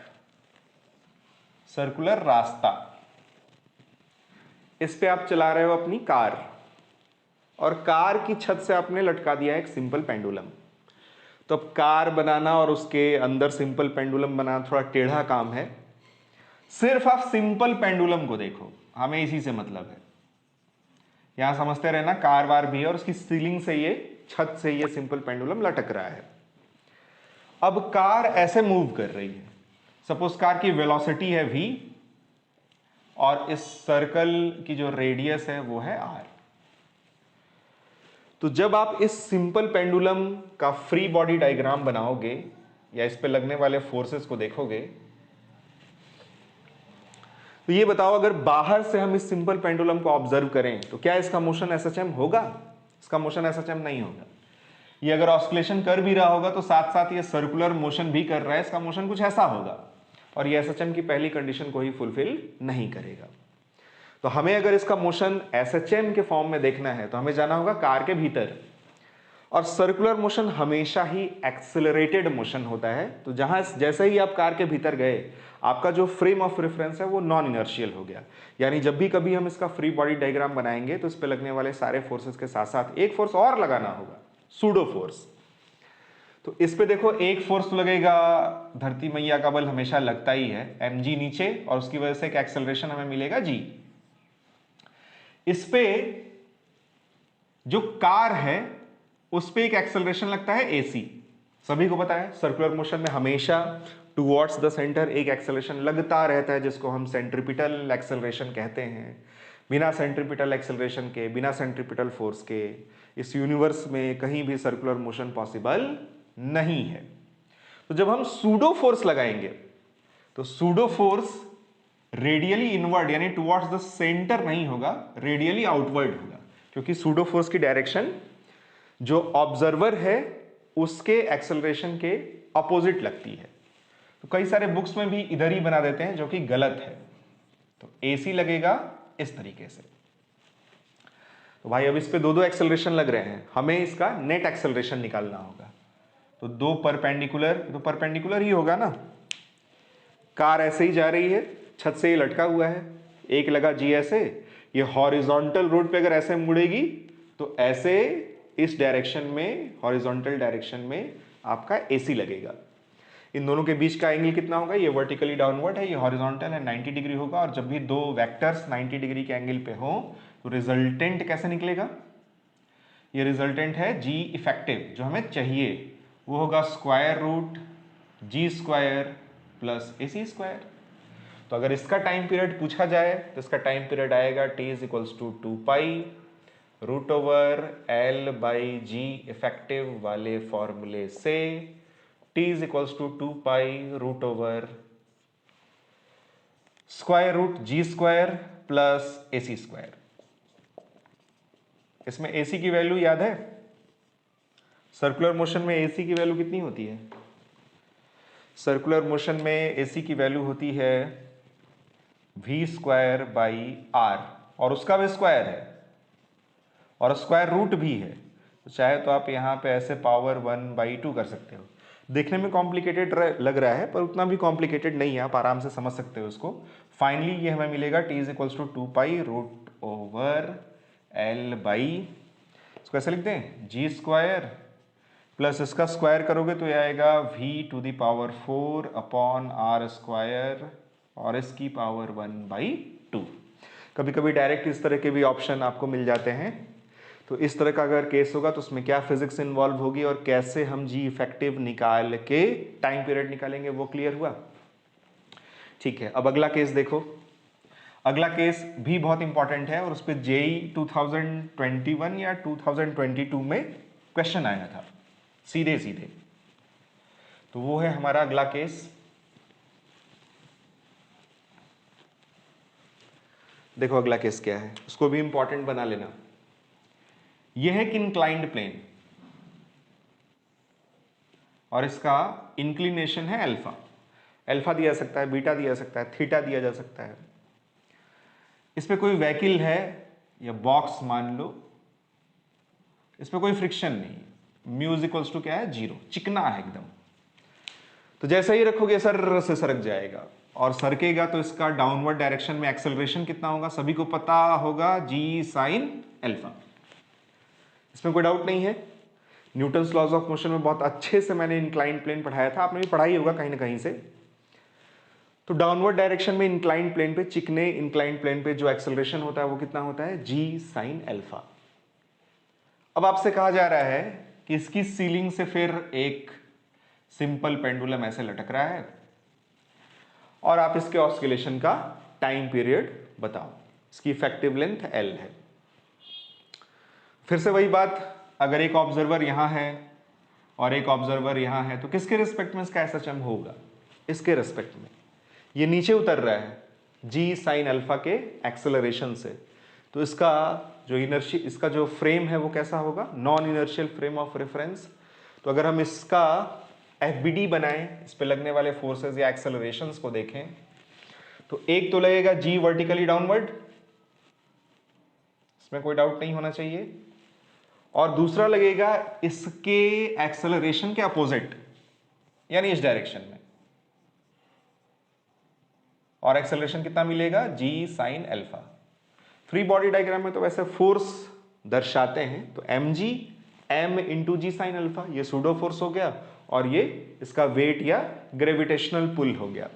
सर्कुलर रास्ता, इस पे आप चला रहे हो अपनी कार और कार की छत से आपने लटका दिया एक सिंपल पेंडुलम। तो अब कार बनाना और उसके अंदर सिंपल पेंडुलम बनाना थोड़ा टेढ़ा काम है। सिर्फ आप सिंपल पेंडुलम को देखो, हमें इसी से मतलब है। यहां समझते रहना कार वार भी है और उसकी सीलिंग से ये, छत से ये सिंपल पेंडुलम लटक रहा है। अब कार ऐसे मूव कर रही है, सपोज कार की वेलोसिटी है v और इस सर्कल की जो रेडियस है वो है r। तो जब आप इस सिंपल पेंडुलम का फ्री बॉडी डायग्राम बनाओगे या इस पे लगने वाले फोर्सेस को देखोगे तो ये बताओ, अगर बाहर से हम इस सिंपल पेंडुलम को ऑब्जर्व करें तो क्या इसका मोशन SHM होगा? इसका मोशन SHM नहीं होगा। ये अगर ऑस्किलेशन कर भी रहा होगा तो साथ साथ ये सर्कुलर मोशन भी कर रहा है, इसका मोशन कुछ ऐसा होगा और ये SHM की पहली कंडीशन को ही फुलफिल नहीं करेगा। तो हमें अगर इसका मोशन SHM के फॉर्म में देखना है तो हमें जाना होगा कार के भीतर, और सर्कुलर मोशन हमेशा ही एक्सेलरेटेड मोशन होता है। तो जहां जैसे ही आप कार के भीतर गए, आपका जो फ्रेम ऑफ रेफरेंस है वो नॉन इनर्शियल हो गया। यानी जब भी कभी हम इसका फ्री बॉडी डायग्राम बनाएंगे तो इस पे लगने वाले सारे फोर्सेस के साथ साथ एक फोर्स और लगाना होगा, सूडो फोर्स। तो इस पे देखो, एक फोर्स तो लगेगा, धरती मैया का बल हमेशा लगता ही है, mg नीचे, और उसकी वजह से एक एक्सेलरेशन हमें मिलेगा g। इस पे जो कार है उस पे एक एक्सेलरेशन लगता है ac। सभी को पता है सर्कुलर मोशन में हमेशा टुवर्ड्स द सेंटर एक एक्सेलरेशन लगता रहता है, जिसको हम सेंट्रीपिटल एक्सेलरेशन कहते हैं। बिना सेंट्रीपिटल एक्सेलरेशन के, बिना सेंट्रीपिटल फोर्स के इस यूनिवर्स में कहीं भी सर्कुलर मोशन पॉसिबल नहीं है। तो जब हम सूडो फोर्स लगाएंगे तो सूडो फोर्स रेडियली इनवर्ड यानी टुवर्ड्स द सेंटर नहीं होगा, रेडियली आउटवर्ड होगा, क्योंकि सूडो फोर्स की डायरेक्शन जो ऑब्जर्वर है उसके एक्सेलरेशन के अपोजिट लगती है। तो कई सारे बुक्स में भी इधर ही बना देते हैं, जो कि गलत है। तो AC लगेगा इस तरीके से। तो भाई अब इस पे दो दो एक्सेलरेशन लग रहे हैं, हमें इसका नेट एक्सेलरेशन निकालना होगा। तो दो परपेंडिकुलर, तो परपेंडिकुलर ही होगा ना, कार ऐसे ही जा रही है, छत से ये लटका हुआ है, एक लगा G ऐसे, ये हॉरिजॉन्टल रोड पे अगर ऐसे मुड़ेगी तो ऐसे इस डायरेक्शन में, हॉरिजॉन्टल डायरेक्शन में आपका AC लगेगा। इन दोनों के बीच का एंगल कितना होगा, ये वर्टिकली डाउनवर्ड है, ये हॉरिजॉन्टल है, 90 डिग्री होगा। और जब भी दो वेक्टर्स 90 डिग्री के एंगल पे हो तो रिजल्टेंट कैसे निकलेगा, ये रिजल्टेंट है G इफेक्टिव, जो हमें चाहिए वो होगा square root G square plus AC square. तो अगर इसका टाइम पीरियड पूछा जाए तो इसका टाइम पीरियड आएगा T is equals to 2 pi root over L by G effective वाले फॉर्मूले से T is equals to 2 pi root over square root G square plus AC square. इसमें AC की वैल्यू याद है, सर्कुलर मोशन में AC की वैल्यू कितनी होती है, सर्कुलर मोशन में AC की वैल्यू होती है V स्क्वायर बाई R, और उसका भी स्क्वायर है और स्क्वायर रूट भी है। तो चाहे तो आप यहाँ पे ऐसे पावर 1/2 कर सकते हो। देखने में कॉम्प्लिकेटेड लग रहा है पर उतना भी कॉम्प्लिकेटेड नहीं है, आप आराम से समझ सकते हो इसको। फाइनली ये हमें मिलेगा T is equals to 2 pi root over L by, इसको ऐसे लिख दें G स्क्वायर प्लस इसका स्क्वायर करोगे तो ये आएगा V to the power 4 upon R square और इसकी पावर 1/2। कभी कभी डायरेक्ट इस तरह के भी ऑप्शन आपको मिल जाते हैं। तो इस तरह का अगर केस होगा तो उसमें क्या फिजिक्स इन्वॉल्व होगी और कैसे हम G इफेक्टिव निकाल के टाइम पीरियड निकालेंगे, वो क्लियर हुआ। ठीक है, अब अगला केस देखो। अगला केस भी बहुत इंपॉर्टेंट है और उस पर JEE 2021 या 2022 में क्वेश्चन आया था सीधे सीधे। तो वो है हमारा अगला केस। देखो अगला केस क्या है, उसको भी इंपॉर्टेंट बना लेना। यह है कि इंक्लाइंड प्लेन और इसका इंक्लिनेशन है अल्फा। अल्फा दिया जा सकता है, बीटा दिया जा सकता है, थीटा दिया जा सकता है। इस पे कोई व्हीकल है या बॉक्स मान लो, इस पे कोई फ्रिक्शन नहीं, म्यू इक्वल्स टू क्या है 0, चिकना है एकदम। तो जैसे ही रखोगे सर से सरक जाएगा और सरकेगा तो इसका डाउनवर्ड डायरेक्शन में एक्सेलरेशन कितना होगा, सभी को पता होगा G साइन अल्फा। इसमें कोई डाउट नहीं है। न्यूटन्स लॉज ऑफ मोशन में बहुत अच्छे से मैंने इंक्लाइंड प्लेन पढ़ाया था, आपने भी पढ़ा ही होगा कहीं ना कहीं से। तो डाउनवर्ड डायरेक्शन में इंक्लाइंड प्लेन पे, चिकने इंक्लाइंड प्लेन पे जो एक्सेलरेशन होता है वो कितना होता है G साइन अल्फा। अब आपसे कहा जा रहा है कि इसकी सीलिंग से फिर एक सिंपल पेंडुलम ऐसे लटक रहा है और आप इसके ऑस्किलेशन का टाइम पीरियड बताओ। इसकी इफेक्टिव लेंथ L है। फिर से वही बात, अगर एक ऑब्जर्वर यहां है और एक ऑब्जर्वर यहां है तो किसके रिस्पेक्ट में इसका SHM होगा, इसके रिस्पेक्ट में। ये नीचे उतर रहा है G साइन अल्फा के एक्सेलरेशन से, तो इसका जो इनर्शियल, इसका जो फ्रेम है वो कैसा होगा, non inertial frame of reference. तो अगर हम इसका FBD बनाएं, इस पे लगने वाले फोर्सेस या एक्सेलरेशंस को देखें तो एक तो लगेगा G वर्टिकली डाउनवर्ड, इसमें कोई डाउट नहीं होना चाहिए, और दूसरा लगेगा इसके एक्सेलरेशन के अपोजिट, यानी इस डायरेक्शन में, और एक्सेलरेशन कितना मिलेगा, g sin alpha. Free body diagram में तो वैसे फोर्स दर्शाते हैं, तो mg m इंटू जी साइन अल्फा, ये सूडो फोर्स हो गया, और ये इसका वेट या ग्रेविटेशनल पुल हो गया।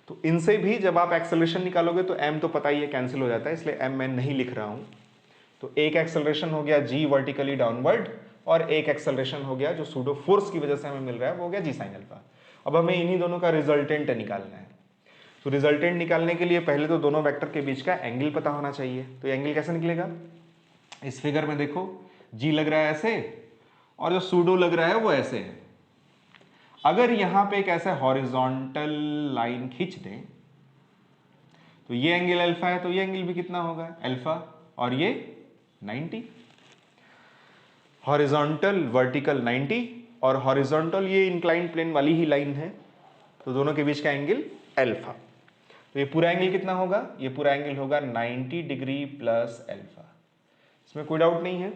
तो इनसे भी जब आप एक्सेलरेशन निकालोगे तो m तो पता ही है कैंसिल हो जाता है, इसलिए m मैं नहीं लिख रहा हूं। तो एक एक्सेलरेशन हो गया g वर्टिकली डाउनवर्ड, और एक एक्सेलरेशन हो गया जो सूडो फोर्स की वजह से हमें मिल रहा है वो हो गया जी साइन अल्फा। अब हमें इन्हीं दोनों का रिजल्टेंट निकालना है। तो रिजल्टेंट निकालने के लिए पहले तो दोनों वेक्टर के बीच का एंगल पता होना चाहिए। तो एंगल कैसे निकलेगा, इस फिगर में देखो g लग रहा है ऐसे, और जो सूडो लग रहा है वो ऐसे है। अगर यहां पे एक ऐसा हॉरिजॉन्टल लाइन खींच दें तो ये एंगल अल्फा है, तो ये एंगल भी कितना होगा, अल्फा, और ये 90। हॉरिजॉन्टल वर्टिकल 90, और हॉरिजॉन्टल ये इंक्लाइंड प्लेन वाली ही लाइन है, तो दोनों के बीच का एंगल अल्फा। तो ये पूरा एंगल कितना होगा, ये पूरा एंगल होगा 90 डिग्री प्लस अल्फा। इसमें कोई डाउट नहीं है।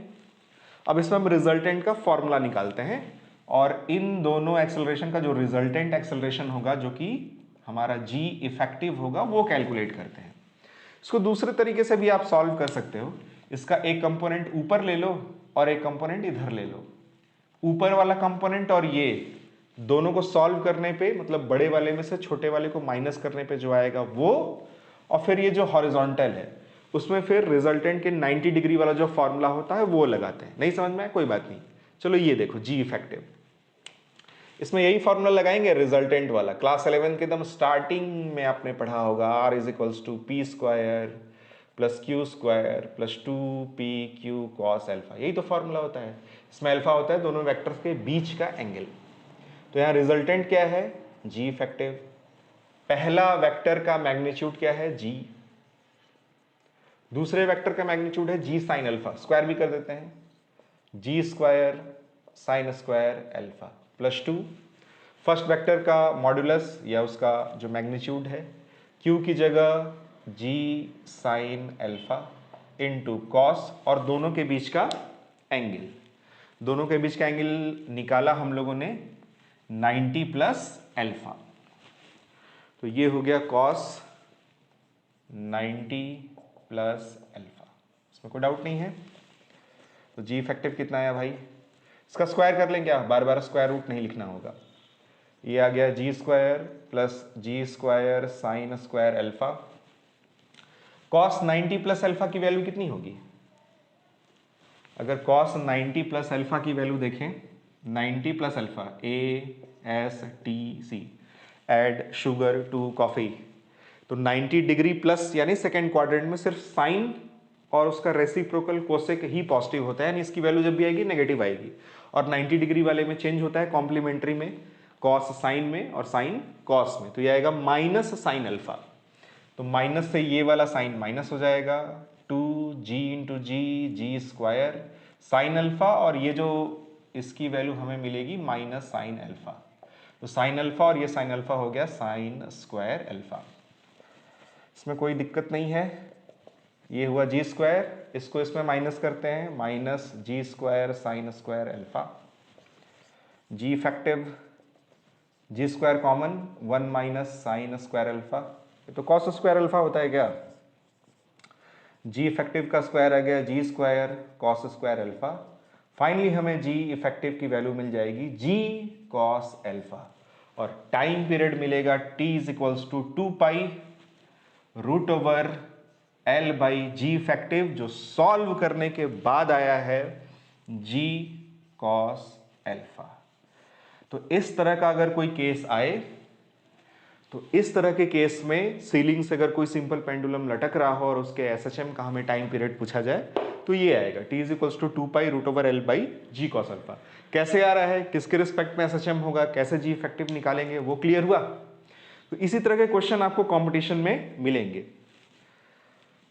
अब इसमें हम रिजल्टेंट का फॉर्मूला निकालते हैं, और इन दोनों एक्सेलरेशन का जो रिजल्टेंट एक्सेलरेशन होगा, जो कि हमारा g इफेक्टिव होगा, वो कैलकुलेट करते हैं। इसको दूसरे तरीके से भी आप सॉल्व कर सकते हो। इसका एक कंपोनेंट ऊपर ले लो और एक कंपोनेंट इधर ले लो। ऊपर वाला कंपोनेंट और ये दोनों को सॉल्व करने पे, मतलब बड़े वाले में से छोटे वाले को माइनस करने पे जो आएगा वो, और फिर ये जो हॉरिजॉन्टल है उसमें फिर रिजल्टेंट के 90 डिग्री वाला जो फॉर्मूला होता है वो लगाते हैं। नहीं समझ में आया, कोई बात नहीं। चलो ये देखो g इफेक्टिव, इसमें यही फॉर्मूला लगाएंगे रिजल्टेंट वाला। क्लास 11 के एकदम स्टार्टिंग में आपने पढ़ा होगा, r is equals to P square plus Q square plus 2pq cos alpha, यही तो फॉर्मूला होता है। इसमें अल्फा होता है दोनों वेक्टर्स के बीच का एंगल। तो यहाँ रिजल्टेंट क्या है, g इफेक्टिव। पहला वेक्टर का मैग्नीट्यूड क्या है, g। दूसरे वेक्टर का मैग्नीट्यूड है g साइन अल्फा, स्क्वायर भी कर देते हैं, g square sine square alpha plus 2। First vector का मॉड्यूलस या उसका जो मैग्नीट्यूड है, q की जगह g sine alpha into cos, और दोनों के बीच का एंगल। दोनों के बीच का एंगल निकाला हम लोगों ने 90 प्लस अल्फा, तो ये हो गया कॉस 90 प्लस अल्फा। इसमें कोई डाउट नहीं है। तो जी इफेक्टिव कितना आया भाई, इसका स्क्वायर कर लें क्या, बार बार स्क्वायर रूट नहीं लिखना होगा। ये आ गया G square plus G square sine square alpha. Cos 90 plus alpha की वैल्यू कितनी होगी, अगर कॉस 90 प्लस अल्फा की वैल्यू देखें, 90 plus alpha ASTC, add sugar to coffee, तो 90 डिग्री प्लस यानी सेकेंड क्वाड्रेंट में सिर्फ साइन और उसका रेसिप्रोकल कोसेक ही पॉजिटिव होता है, यानी इसकी वैल्यू जब भी आएगी नेगेटिव आएगी। और 90 डिग्री वाले में चेंज होता है कॉम्प्लीमेंट्री में, कॉस साइन में और साइन कॉस में, तो ये आएगा माइनस साइन अल्फा। तो माइनस से ये वाला साइन माइनस हो जाएगा, 2g इंटू जी स्क्वायर साइन अल्फा, और ये जो इसकी वैल्यू हमें मिलेगी माइनस साइन अल्फा। तो साइन अल्फा और ये साइन अल्फा हो गया साइन स्क्वायर अल्फा। इसमें कोई दिक्कत नहीं है। ये हुआ जी स्क्वायर, इसको इसमें माइनस करते हैं, minus G square sine square alpha. G effective, G square common, 1 minus sine square alpha, तो कॉस स्क्वायर अल्फा होता है क्या। जी इफेक्टिव का स्क्वायर आ गया G square cos square alpha. Finally हमें जी इफेक्टिव की वैल्यू मिल जाएगी जी कॉस अल्फा, और टाइम पीरियड मिलेगा t is equals to 2 pi root over L by G effective, जो सॉल्व करने के बाद आया है जी कॉस अल्फा। तो इस तरह का अगर कोई केस आए, तो इस तरह के केस में सीलिंग से अगर कोई सिंपल पेंडुलम लटक रहा हो और उसके एसएचएम का हमें टाइम पीरियड पूछा जाए, तो ये आएगा t is equals to 2 pi root over L by G cos alpha. कैसे आ रहा है, किसके रिस्पेक्ट में एसएचएम होगा, कैसे जी इफेक्टिव निकालेंगे, वो क्लियर हुआ। तो इसी तरह के क्वेश्चन आपको कॉम्पिटिशन में मिलेंगे।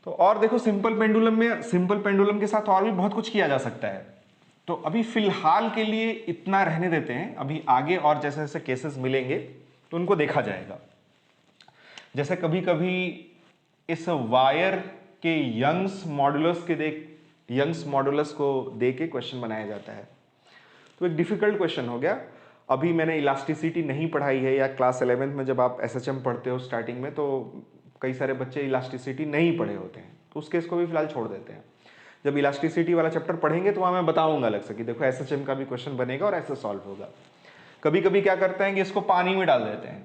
तो और देखो सिंपल पेंडुलम में, सिंपल पेंडुलम के साथ और भी बहुत कुछ किया जा सकता है। तो अभी फिलहाल के लिए इतना रहने देते हैं, अभी आगे और जैसे जैसे केसेस मिलेंगे तो उनको देखा जाएगा। जैसे कभी कभी इस वायर के यंग्स मॉडुलस के यंग्स मॉडुलस को दे के क्वेश्चन बनाया जाता है। तो एक डिफिकल्ट क्वेश्चन हो गया। अभी मैंने इलास्टिसिटी नहीं पढ़ाई है, या क्लास 11th में जब आप एसएचएम पढ़ते हो स्टार्टिंग में, तो कई सारे बच्चे इलास्टिसिटी नहीं पढ़े होते हैं, तो उस केस को भी फिलहाल छोड़ देते हैं। जब इलास्टिसिटी वाला चैप्टर पढ़ेंगे तो वहाँ मैं बताऊंगा अलग से कि देखो एसएचएम का भी क्वेश्चन बनेगा और ऐसे सॉल्व होगा। कभी कभी क्या करते हैं कि इसको पानी में डाल देते हैं,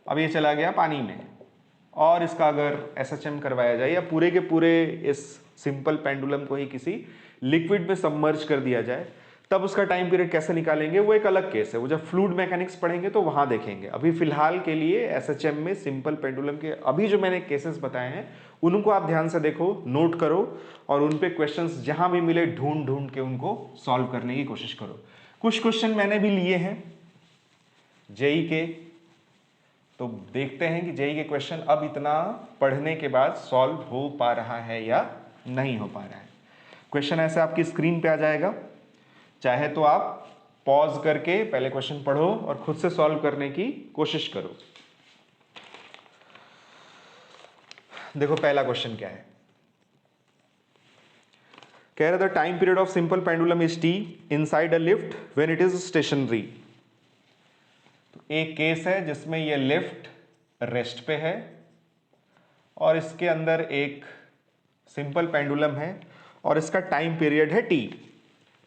अब ये चला गया पानी में, और इसका अगर एसएचएम करवाया जाए या पूरे के पूरे इस सिंपल पेंडुलम को ही किसी लिक्विड में सबमर्ज कर दिया जाए, तब उसका टाइम पीरियड कैसे निकालेंगे वो एक अलग केस है, वो जब फ्लूइड मैकेनिक्स पढ़ेंगे तो वहां देखेंगे। अभी फिलहाल के लिए एसएचएम में सिंपल पेंडुलम के अभी जो मैंने केसेस बताए हैं उनको आप ध्यान से देखो, नोट करो, और उन पे क्वेश्चंस जहां भी मिले ढूंढ ढूंढ के उनको सॉल्व करने की कोशिश करो। कुछ क्वेश्चन मैंने भी लिए हैं जेई के, तो देखते हैं कि जेई के क्वेश्चन अब इतना पढ़ने के बाद सॉल्व हो पा रहा है या नहीं हो पा रहा है। क्वेश्चन ऐसे आपकी स्क्रीन पे आ जाएगा, चाहे तो आप पॉज करके पहले क्वेश्चन पढ़ो और खुद से सॉल्व करने की कोशिश करो। देखो पहला क्वेश्चन क्या है, कह रहा था time period of simple pendulum is T inside a lift when it is stationary. तो एक केस है जिसमें यह लिफ्ट रेस्ट पे है और इसके अंदर एक सिंपल पेंडुलम है और इसका टाइम पीरियड है टी।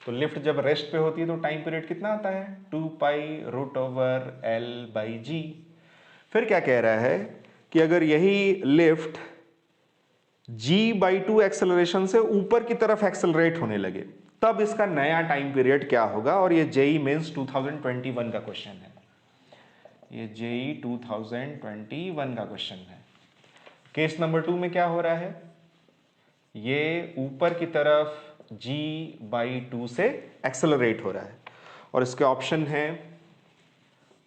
तो लिफ्ट जब रेस्ट पे होती है तो टाइम पीरियड कितना आता है, 2π√L/g। फिर क्या कह रहा है कि अगर यही लिफ्ट g/2 एक्सेलरेशन से ऊपर की तरफ एक्सेलरेट होने लगे तब इसका नया टाइम पीरियड क्या होगा। और ये जेई मेंस 2021 का क्वेश्चन है, ये जेई 2021 का क्वेश्चन है। केस नंबर 2 में क्या हो रहा है, ये ऊपर की तरफ g/2 से एक्सेलरेट हो रहा है और इसके ऑप्शन है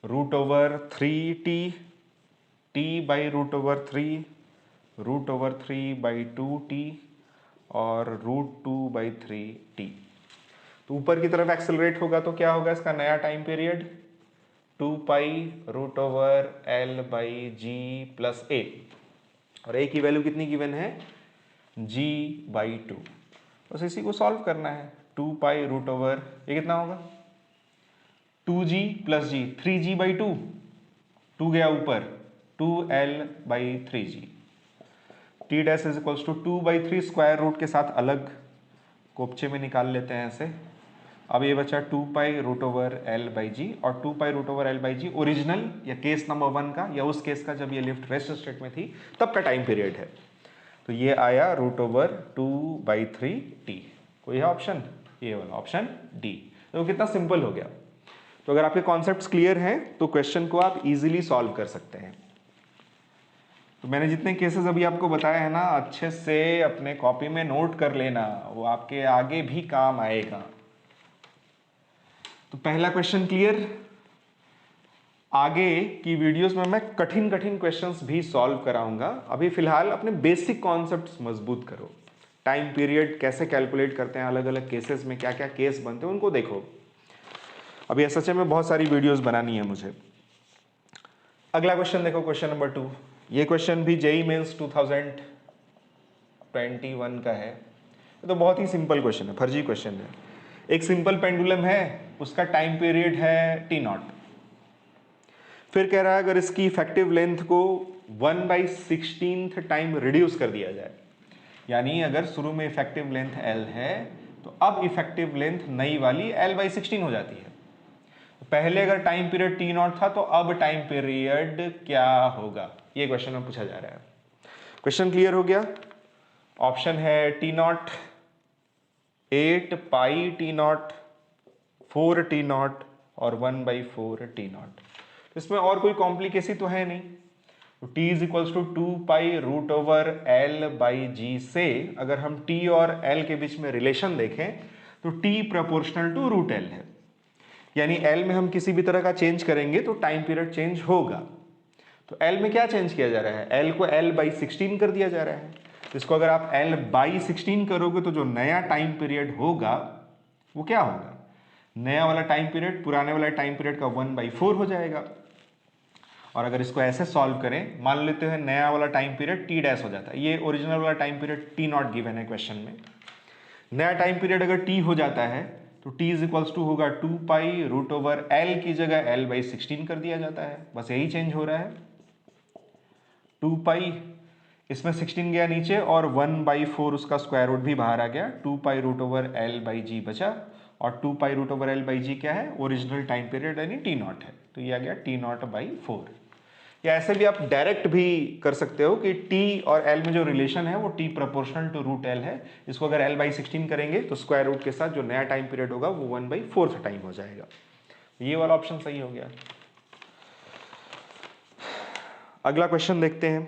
√3t, t/√3, √3/2t और √2/3t। तो ऊपर की तरफ एक्सेलरेट होगा तो क्या होगा इसका नया टाइम पीरियड, 2π√L/g + a, और a की वैल्यू कितनी गिवन है, g/2। बस इसी को सॉल्व करना है, 2π√, ये कितना होगा 2g + g, 3g/2, 2 गया ऊपर, 2L/3g। t dash is equals to 2/3 square root के साथ अलग कोपचे में निकाल लेते हैं ऐसे। अब ये बचा 2π√L/g, और 2π√L/g ओरिजिनल या केस नंबर 1 का या उस केस का जब ये लिफ्ट रेस्ट स्टेट में थी तब का टाइम पीरियड है। तो ये आया √2/3t। कोई है ऑप्शन, ये वाला ऑप्शन डी। तो कितना सिंपल हो गया। तो अगर आपके कॉन्सेप्ट्स क्लियर हैं तो क्वेश्चन को आप इजीली सॉल्व कर सकते हैं। तो मैंने जितने केसेस अभी आपको बताए हैं ना, अच्छे से अपने कॉपी में नोट कर लेना, वो आपके आगे भी काम आएगा। तो पहला क्वेश्चन क्लियर। आगे की वीडियोस में मैं कठिन कठिन क्वेश्चंस भी सॉल्व कराऊंगा। अभी फिलहाल अपने बेसिक कॉन्सेप्ट्स मजबूत करो। टाइम पीरियड कैसे कैलकुलेट करते हैं, अलग अलग केसेस में क्या क्या केस बनते हैं उनको देखो। अभी एसएचएम में बहुत सारी वीडियोस बनानी है मुझे। अगला क्वेश्चन देखो, क्वेश्चन नंबर 2। ये क्वेश्चन भी जेई मेंस 2021 का है। तो बहुत ही सिंपल क्वेश्चन है, फर्जी क्वेश्चन है। एक सिंपल पेंडुलम है, उसका टाइम पीरियड है t0। फिर कह रहा है अगर इसकी इफेक्टिव लेंथ को 1/16 टाइम रिड्यूस कर दिया जाए, यानी अगर शुरू में इफेक्टिव लेंथ L है तो अब इफेक्टिव लेंथ नई वाली L/16 हो जाती है। पहले अगर टाइम पीरियड t0 था तो अब टाइम पीरियड क्या होगा, ये क्वेश्चन में पूछा जा रहा है। क्वेश्चन क्लियर हो गया। ऑप्शन है t0, 8πt0, 4t0 और 1/4t0। इसमें और कोई कॉम्प्लिकेसी तो है नहीं। तो t is equals to 2π√L/g से अगर हम t और L के बीच में रिलेशन देखें तो t प्रोपोर्शनल टू √L है, यानी L में हम किसी भी तरह का चेंज करेंगे तो टाइम पीरियड चेंज होगा। तो L में क्या चेंज किया जा रहा है, L को L/16 कर दिया जा रहा है। तो इसको अगर आप L/16 करोगे तो जो नया टाइम पीरियड होगा वो क्या होगा, नया वाला टाइम पीरियड पुराने वाला टाइम पीरियड का 1/4 हो जाएगा। और अगर इसको ऐसे सॉल्व करें, मान लेते हैं नया वाला टाइम पीरियड टी डैश हो जाता है, ये ओरिजिनल वाला time period T not given है क्वेश्चन में। नया टाइम पीरियड अगर टी हो जाता है तो टी इज इक्वल्स टू होगा 2 पाई रूट ओवर एल की जगह एल बाई 16 कर दिया जाता है, बस यही चेंज हो रहा है। 2 पाई, इसमें 16 गया नीचे और 1/4 उसका स्क्वायर रूट भी बाहर आ गया, 2 pi root over L by g बचा, और 2 pi root over L by g क्या है, ओरिजिनल टाइम पीरियड यानी टी नॉट है, तो ये आ गया टी नॉट बाई 4। या ऐसे भी आप डायरेक्ट भी कर सकते हो कि टी और एल में जो रिलेशन है वो T proportional to root L है, इसको अगर एल बाई 16 करेंगे तो स्क्वायर रूट के साथ जो नया टाइम पीरियड होगा वो 1/4 टाइम हो जाएगा। ये वाला ऑप्शन सही हो गया। अगला क्वेश्चन देखते हैं,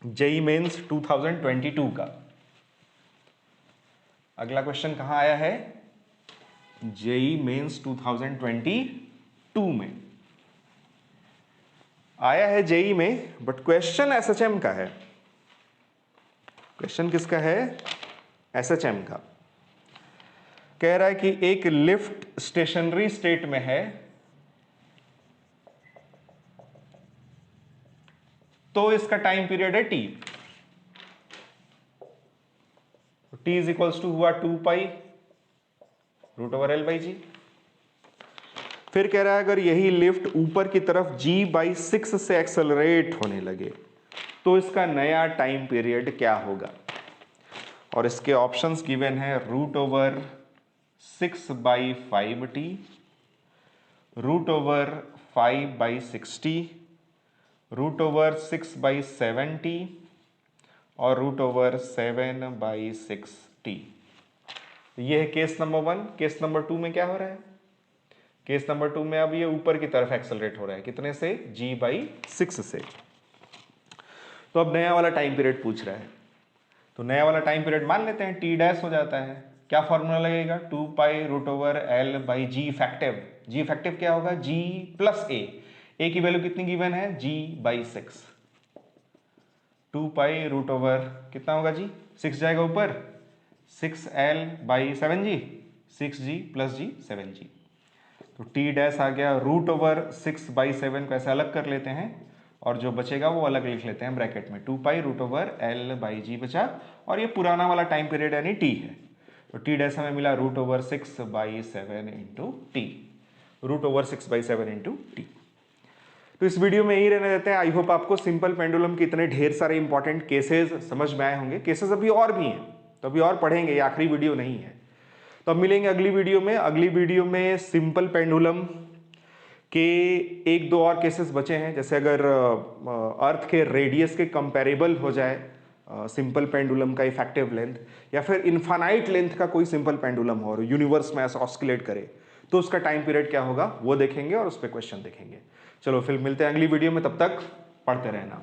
जेई मेंस 2022 का अगला क्वेश्चन कहां आया है, जेई मेंस 2022 में आया है, जेई में, बट क्वेश्चन एसएचएम का है। क्वेश्चन किसका है, एसएचएम का। कह रहा है कि एक लिफ्ट स्टेशनरी स्टेट में है तो इसका टाइम पीरियड है T, T is equals to हुआ 2 pi root over L by g. फिर कह रहा है अगर यही लिफ्ट ऊपर की तरफ g/6 से एक्सेलरेट होने लगे तो इसका नया टाइम पीरियड क्या होगा, और इसके ऑप्शंस गिवन है root over 6/5t, root over 5/60, root over 6/7t और रूट ओवर 7/6t। ये है केस नंबर 1। केस नंबर 2 में क्या हो रहा है, केस नंबर 2 में अब ये ऊपर की तरफ एक्सेलरेट हो रहा है, कितने से, g/6 से। तो अब नया वाला टाइम पीरियड पूछ रहा है, तो नया वाला टाइम पीरियड मान लेते हैं टी डैश हो जाता है। क्या फॉर्मूला लगेगा, 2 pi root over L by G effective. G effective क्या होगा, g प्लस ए की वैल्यू कितनी गिवन है, g/6। 2 पाई रूट ओवर कितना होगा जी, 6 जाएगा ऊपर, 6l/7g, 6g प्लस जी 7g। तो टी डैश आ गया रूट ओवर 6/7 को ऐसे अलग कर लेते हैं और जो बचेगा वो अलग लिख लेते हैं ब्रैकेट में, 2 pi root over L by g बचा, और ये पुराना वाला टाइम पीरियड यानी टी है, तो टी डैश हमें मिला root over 6/7 into T, root over 6/7 into T. तो इस वीडियो में यही रहने देते हैं। आई होप आपको सिंपल पेंडुलम के इतने ढेर सारे इंपॉर्टेंट केसेस समझ में आए होंगे। केसेस अभी और भी हैं, तो अभी और पढ़ेंगे, ये आखिरी वीडियो नहीं है। तो अब मिलेंगे अगली वीडियो में। अगली वीडियो में सिंपल पेंडुलम के 1-2 और केसेस बचे हैं, जैसे अगर अर्थ के रेडियस के कंपेरेबल हो जाए सिंपल पेंडुलम का इफेक्टिव लेंथ, या फिर इनफाइनाइट लेंथ का कोई सिंपल पेंडुलम हो और यूनिवर्स में ऐसा ऑस्किलेट करे तो उसका टाइम पीरियड क्या होगा वो देखेंगे और उस पर क्वेश्चन देखेंगे। चलो फिर मिलते हैं अगली वीडियो में, तब तक पढ़ते रहना।